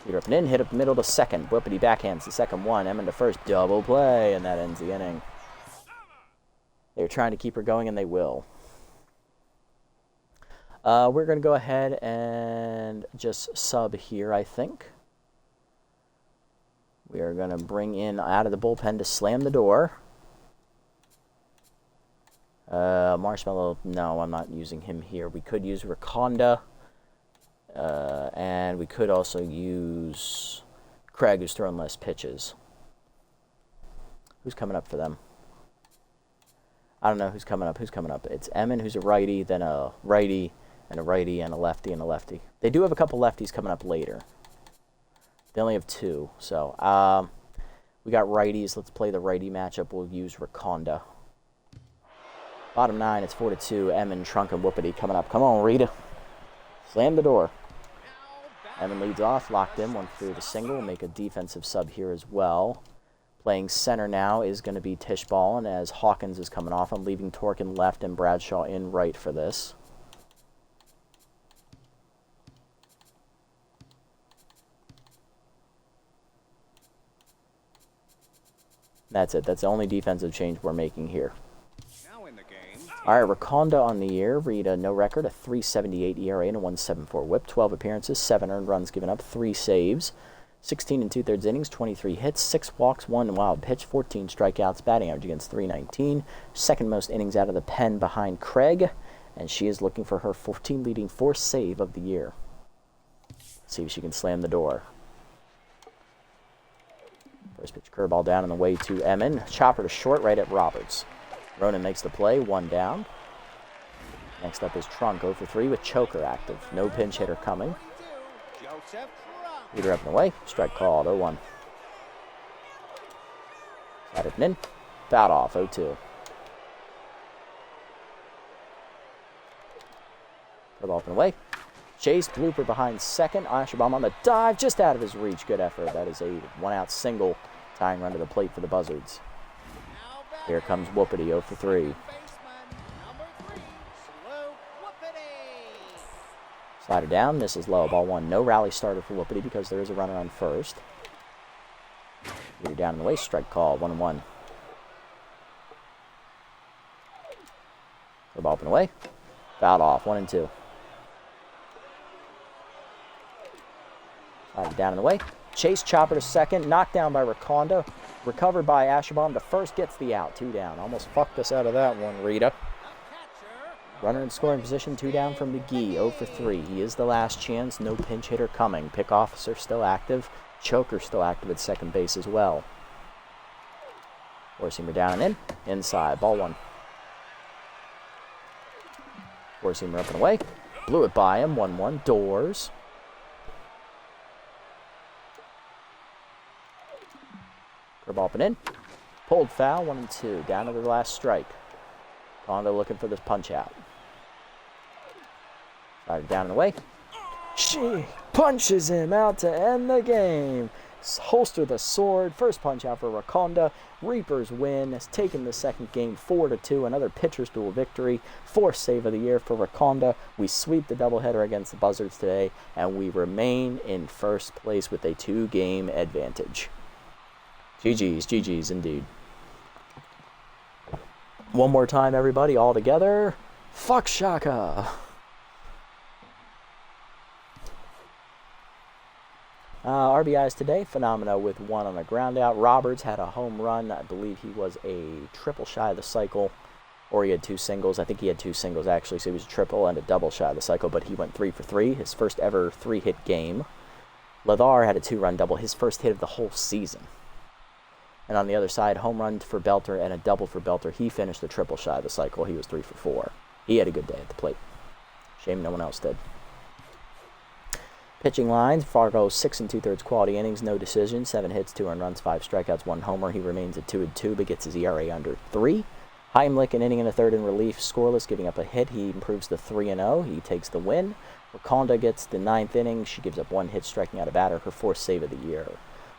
Heater up and in, hit up the middle to second. Whoopity backhands the second 1. Emmon to first, double play, and that ends the inning. They're trying to keep her going, and they will. We're going to go ahead and just sub here, I think. We are going to bring in out of the bullpen to slam the door. Marshmallow, no, I'm not using him here. We could use Rakonda. And we could also use Craig, who's throwing less pitches. Who's coming up for them? I don't know who's coming up. It's Emmon, who's a righty, then a righty, and a righty, and a lefty, and a lefty. They do have a couple lefties coming up later. They only have 2. So, we got righties. Let's play the righty matchup. We'll use Rakonda. Bottom 9, it's 4-2. Emmon, Trunk, and Whoopity coming up. Come on, Rita. Slam the door. Emmon leads off, locked in, 1 through the single. We'll make a defensive sub here as well. Playing center now is going to be Tischball, and as Hawkins is coming off, I'm leaving Tork in left and Bradshaw in right for this. That's it. That's the only defensive change we're making here. All right, Rakonda on the year. Rita, no record, a 3.78 ERA and a 1.74 WHIP. 12 appearances, 7 earned runs given up, 3 saves. 16 2/3 innings, 23 hits, 6 walks, 1 wild pitch, 14 strikeouts, batting average against .319. Second most innings out of the pen behind Craig, and she is looking for her 14 leading 4th save of the year. See if she can slam the door. First pitch curveball down on the way to Emmon. Chopper to short right at Roberts. Ronan makes the play, 1 down. Next up is Trunk, 0 for 3 with choker active. No pinch hitter coming. Leader up and away. Strike called, 0-1. Slider in. Fouled off, 0-2. Curveball up and away. Chase, blooper behind second. Asherbaum on the dive, just out of his reach. Good effort. That is a 1-out single, tying run to the plate for the Buzzards. Here comes Whoopity, 0 for 3. Slider down, misses low, ball 1. No rally starter for Whoopity because there is a runner on first. Leader down in the way, strike call, 1-1. Curveball up and away. Fouled off, 1-2. Down in the way. Chase, chopper to second. Knocked down by Rakonda. Recovered by Asherbaum to first. Gets the out. 2 down. Almost fucked us out of that one, Rita. Runner in scoring position. 2 down from McGee. 0 for 3. He is the last chance. No pinch hitter coming. Pick officer still active. Choker still active at second base as well. Four-seamer down and in. Inside. Ball 1. Four-seamer up and away. Blew it by him. 1-1. Doors. Curveball up and in. Pulled foul, 1-2. Down to the last strike. Kondo looking for this punch out. Slider down and away. She punches him out to end the game. Holster the sword. First punch out for Rakonda. Reapers win. Has taken the second game 4-2. Another pitcher's duel victory. 4th save of the year for Rakonda. We sweep the doubleheader against the Buzzards today, and we remain in first place with a 2-game advantage. GG's indeed. One more time, everybody, all together. Fuck Shaka. RBIs today, Phenomena with 1 on a ground out. Roberts had a home run. I believe he was a triple shy of the cycle, or he had 2 singles. I think he had 2 singles, actually, so he was a triple and a double shy of the cycle, but he went 3 for 3, his first ever 3-hit game. Lathar had a 2-run double, his first hit of the whole season. And on the other side, home run for Belter and a double for Belter. He finished the triple shy of the cycle. He was 3 for 4. He had a good day at the plate. Shame no one else did. Pitching lines, Fargo 6 2/3 quality innings, no decision, 7 hits, 2 earned runs, 5 strikeouts, 1 homer. He remains at 2-2, but gets his ERA under 3. Heimlich, an inning and a third in relief, scoreless, giving up a hit. He improves to 3-0. He takes the win. Rakonda gets the 9th inning. She gives up 1 hit, striking out a batter, her 4th save of the year.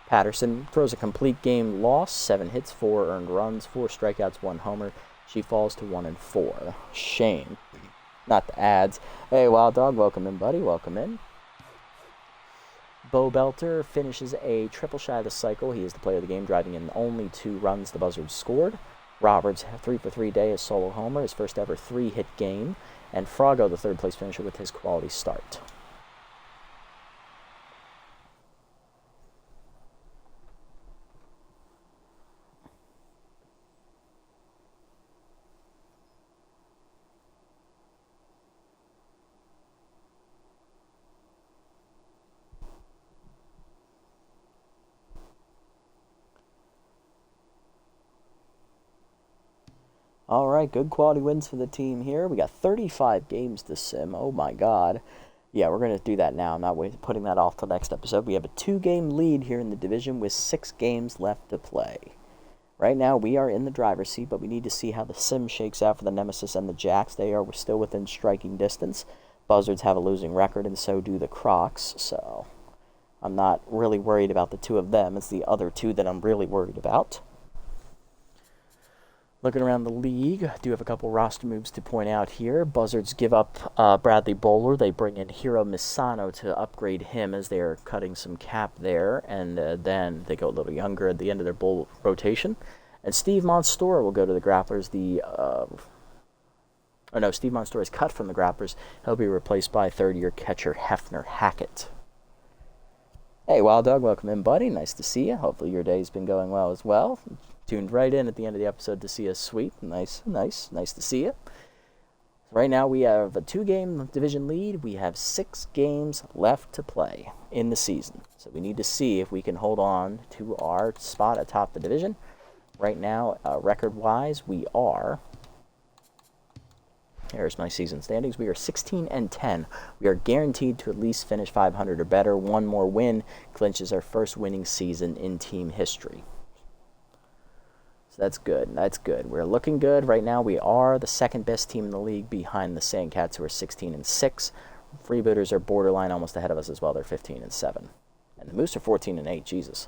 Patterson throws a complete game loss, 7 hits, 4 earned runs, 4 strikeouts, 1 homer. She falls to 1-4. Shame. Not the ads. Hey, Wild Dog, welcome in, buddy. Welcome in. Bo Belter finishes a triple shy of the cycle. He is the player of the game, driving in only 2 runs the Buzzards scored. Roberts, 3 for 3 day, a solo homer, his first ever 3-hit game. And Frago, the 3rd place finisher, with his quality start. All right, good quality wins for the team here. We got 35 games to sim. Oh, my God. Yeah, we're going to do that now. I'm not putting that off till next episode. We have a 2-game lead here in the division with 6 games left to play. Right now, we are in the driver's seat, but we need to see how the sim shakes out for the Nemesis and the Jacks. They are still within striking distance. Buzzards have a losing record, and so do the Crocs. So I'm not really worried about the 2 of them. It's the other 2 that I'm really worried about. Looking around the league, I do have a couple roster moves to point out here. Buzzards give up Bradley Bowler. They bring in Hiro Misano to upgrade him as they are cutting some cap there. And then they go a little younger at the end of their bull rotation. And Steve Monstora will go to the Grapplers. Steve Monstora is cut from the Grapplers. He'll be replaced by 3rd-year catcher Hefner Hackett. Hey, Wild Dog, welcome in, buddy. Nice to see you. Hopefully your day's been going well as well. Tuned right in at the end of the episode to see us sweep. Nice to see you. Right now we have a 2-game division lead. We have 6 games left to play. in the season. So we need to see if we can hold on to our spot atop the division. Right now, record-wise, we are... Here's my season standings. We are 16-10. We are guaranteed to at least finish 500 or better. One more win clinches our first winning season in team history. So that's good. That's good. We're looking good. Right now, we are the second best team in the league behind the Sandcats, who are 16-6. Freebooters are borderline almost ahead of us as well. They're 15-7. And the Moose are 14-8. Jesus.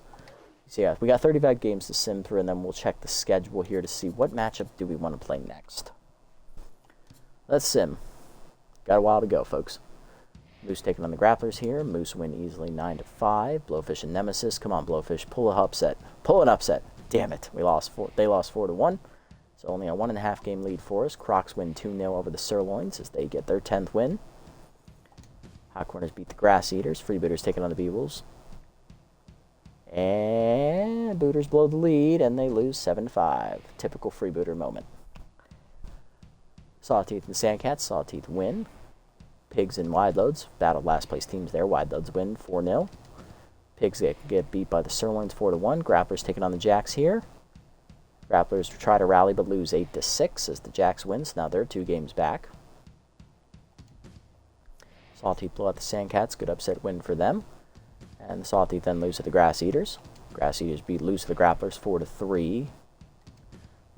So yeah, we got 35 games to sim through, and then we'll check the schedule here to see what matchup do we want to play next. Let's sim. Got a while to go, folks. Moose taking on the Grapplers here. Moose win easily 9-5. Blowfish and Nemesis. Come on, Blowfish. Pull an upset. Pull an upset. Damn it. They lost 4-1. So only a 1.5 game lead for us. Crocs win 2-0 over the Sirloins as they get their 10th win. Hot Corners beat the Grass Eaters. Freebooters taking on the Beebles. And Booters blow the lead, and they lose 7-5. Typical Freebooter moment. Sawteeth and Sandcats. Sawteeth win. Pigs and Wide Loads battle last place teams there. Wide Loads win 4-0. Pigs get beat by the Sirloins 4-1. Grapplers taking on the Jacks here. Grapplers try to rally but lose 8-6 as the Jacks win. So now they're 2 games back. Sawteeth blow out the Sandcats. Good upset win for them. And the Sawteeth then lose to the Grass Eaters. Grass Eaters lose to the Grapplers 4-3.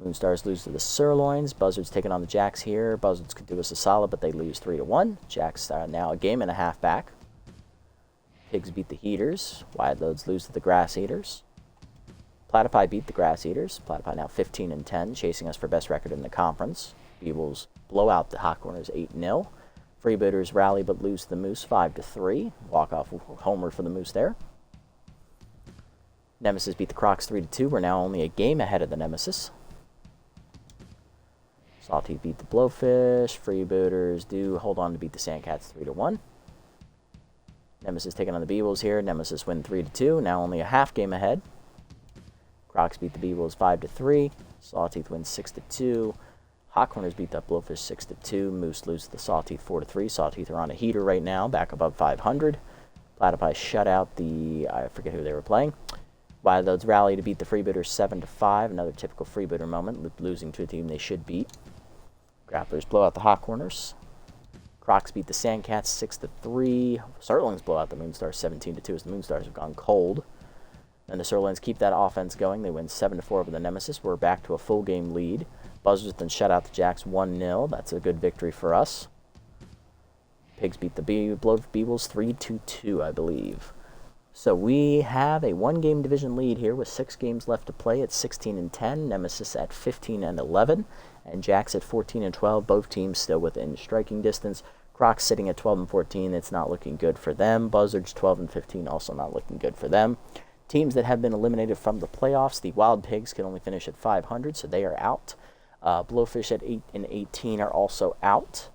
Moonstars lose to the Sirloins. Buzzards taking on the Jacks here. Buzzards could do us a solid, but they lose 3-1. Jacks are now a game and a half back. Pigs beat the Heaters. Wide Loads lose to the Grass Eaters. Platypi beat the Grass Eaters. Platypi now 15-10, chasing us for best record in the conference. Beebles blow out the Hot Corners 8-0. Freebooters rally but lose to the Moose 5-3. Walk-off homer for the Moose there. Nemesis beat the Crocs 3-2. We're now only a game ahead of the Nemesis. Sawteeth beat the Blowfish. Freebooters do hold on to beat the Sandcats 3-1. Nemesis taking on the Beebles here. Nemesis win 3-2. Now only a half game ahead. Crocs beat the Beebles 5-3. Sawteeth wins 6-2. Hot Corners beat the Blowfish 6-2. Moose lose to the Sawteeth 4-3. Sawteeth are on a heater right now, back above 500. Platypi shut out the, I forget who they were playing. Wide Loads rally to beat the Freebooters 7-5. Another typical Freebooter moment, losing to a team they should beat. Grapplers blow out the Hot Corners. Crocs beat the Sandcats 6-3. Sirloins blow out the Moonstars 17-2 as the Moonstars have gone cold. And the Sirloins keep that offense going. They win 7-4 over the Nemesis. We're back to a full game lead. Buzzards then shut out the Jacks 1-0. That's a good victory for us. Pigs beat the Beebles 3-2, I believe. So we have a 1-game division lead here with 6 games left to play at 16-10. Nemesis at 15-11. And Jacks at 14-12. Both teams still within striking distance. Crocs sitting at 12-14. It's not looking good for them. Buzzards 12-15. Also not looking good for them. Teams that have been eliminated from the playoffs, the Wild Pigs can only finish at 500, so they are out. Blowfish at 8-18 are also out.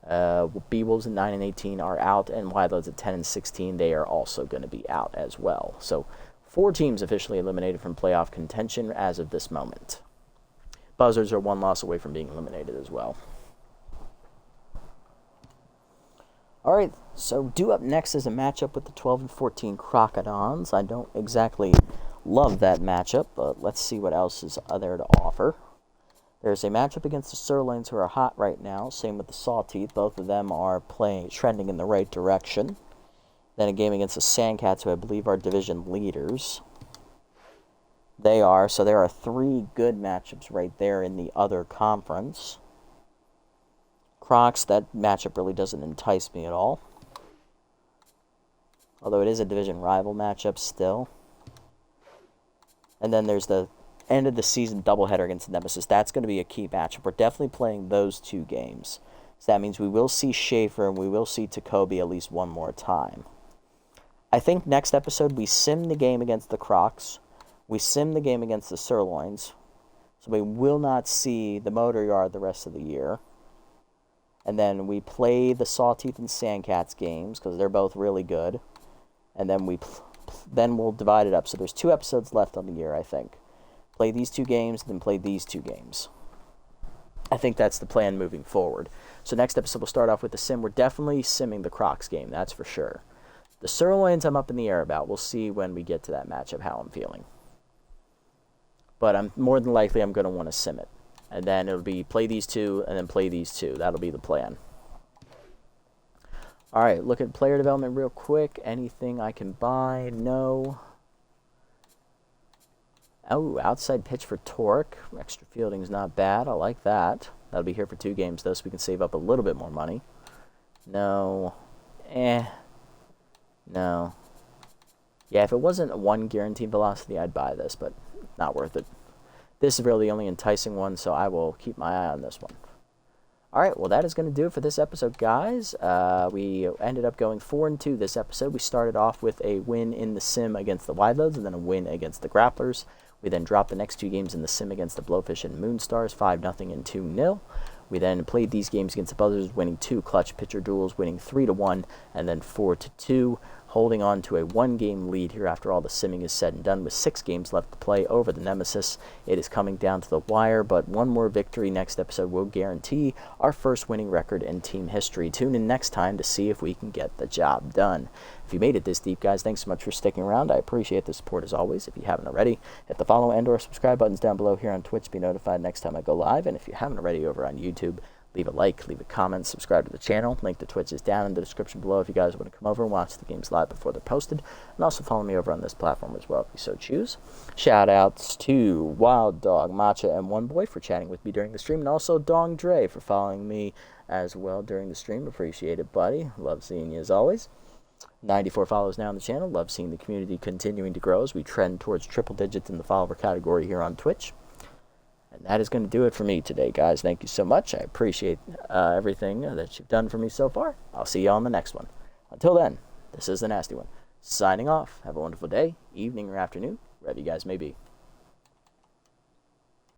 Beebles at 9-18 are out, and Wide Loads at 10-16, they are also going to be out as well. So 4 teams officially eliminated from playoff contention as of this moment. Buzzards are 1 loss away from being eliminated as well. All right, so due up next is a matchup with the 12-14 Crocodons. I don't exactly love that matchup, but let's see what else is there to offer. There's a matchup against the Sirloins, who are hot right now. Same with the Sawteeth. Both of them are trending in the right direction. Then a game against the Sandcats, who I believe are division leaders. They are. So there are 3 good matchups right there in the other conference. Crocs, that matchup really doesn't entice me at all. Although it is a division rival matchup still. And then there's the end of the season doubleheader against the Nemesis. That's going to be a key matchup. We're definitely playing those 2 games. So that means we will see Schaefer and we will see Tacoby at least one more time. I think next episode we sim the game against the Crocs. We sim the game against the Sirloins. So we will not see the Motor Yard the rest of the year. And then we play the Sawteeth and Sandcats games because they're both really good. And then we'll divide it up. So there's 2 episodes left on the year, I think. Play these 2 games, then play these 2 games. I think that's the plan moving forward. So next episode we'll start off with the sim. We're definitely simming the Crocs game, that's for sure. The sirloins I'm up in the air about. We'll see when we get to that matchup how I'm feeling. But I'm more than likely I'm going to want to sim it. And then it'll be play these two and then play these two. That'll be the plan. All right, look at player development real quick. Anything I can buy? No. Oh, outside pitch for Torque. Extra fielding's not bad. I like that. That'll be here for 2 games, though, so we can save up a little bit more money. No. No. Yeah, if it wasn't a 1 guaranteed velocity, I'd buy this, but not worth it. This is really the only enticing one, so I will keep my eye on this one. All right, well, that is going to do it for this episode, guys. We ended up going 4-2 this episode. We started off with a win in the sim against the Wide Loads and then a win against the Grapplers. We then dropped the next 2 games in the sim against the Blowfish and Moonstars, 5-0 and 2-0. We then played these games against the Buzzards, winning 2 clutch pitcher duels, winning 3-1 and then 4-2, holding on to a 1-game lead here after all the simming is said and done with 6 games left to play over the Nemesis. It is coming down to the wire, but one more victory next episode will guarantee our first winning record in team history. Tune in next time to see if we can get the job done. If you made it this deep, guys, thanks so much for sticking around. I appreciate the support as always. If you haven't already, hit the follow and or subscribe buttons down below here on Twitch to be notified next time I go live. And if you haven't already over on YouTube, leave a like, leave a comment, subscribe to the channel. Link to Twitch is down in the description below if you guys want to come over and watch the games live before they're posted. And also follow me over on this platform as well if you so choose. Shout outs to Wild Dog, Matcha, and One Boy for chatting with me during the stream. And also Dong Dre for following me as well during the stream. Appreciate it, buddy. Love seeing you as always. 94 follows now on the channel. Love seeing the community continuing to grow as we trend towards triple digits in the follower category here on Twitch. And that is going to do it for me today, guys. Thank you so much. I appreciate everything that you've done for me so far. I'll see you on the next one. Until then, this is the Nasty One. Signing off. Have a wonderful day, evening, or afternoon, wherever you guys may be.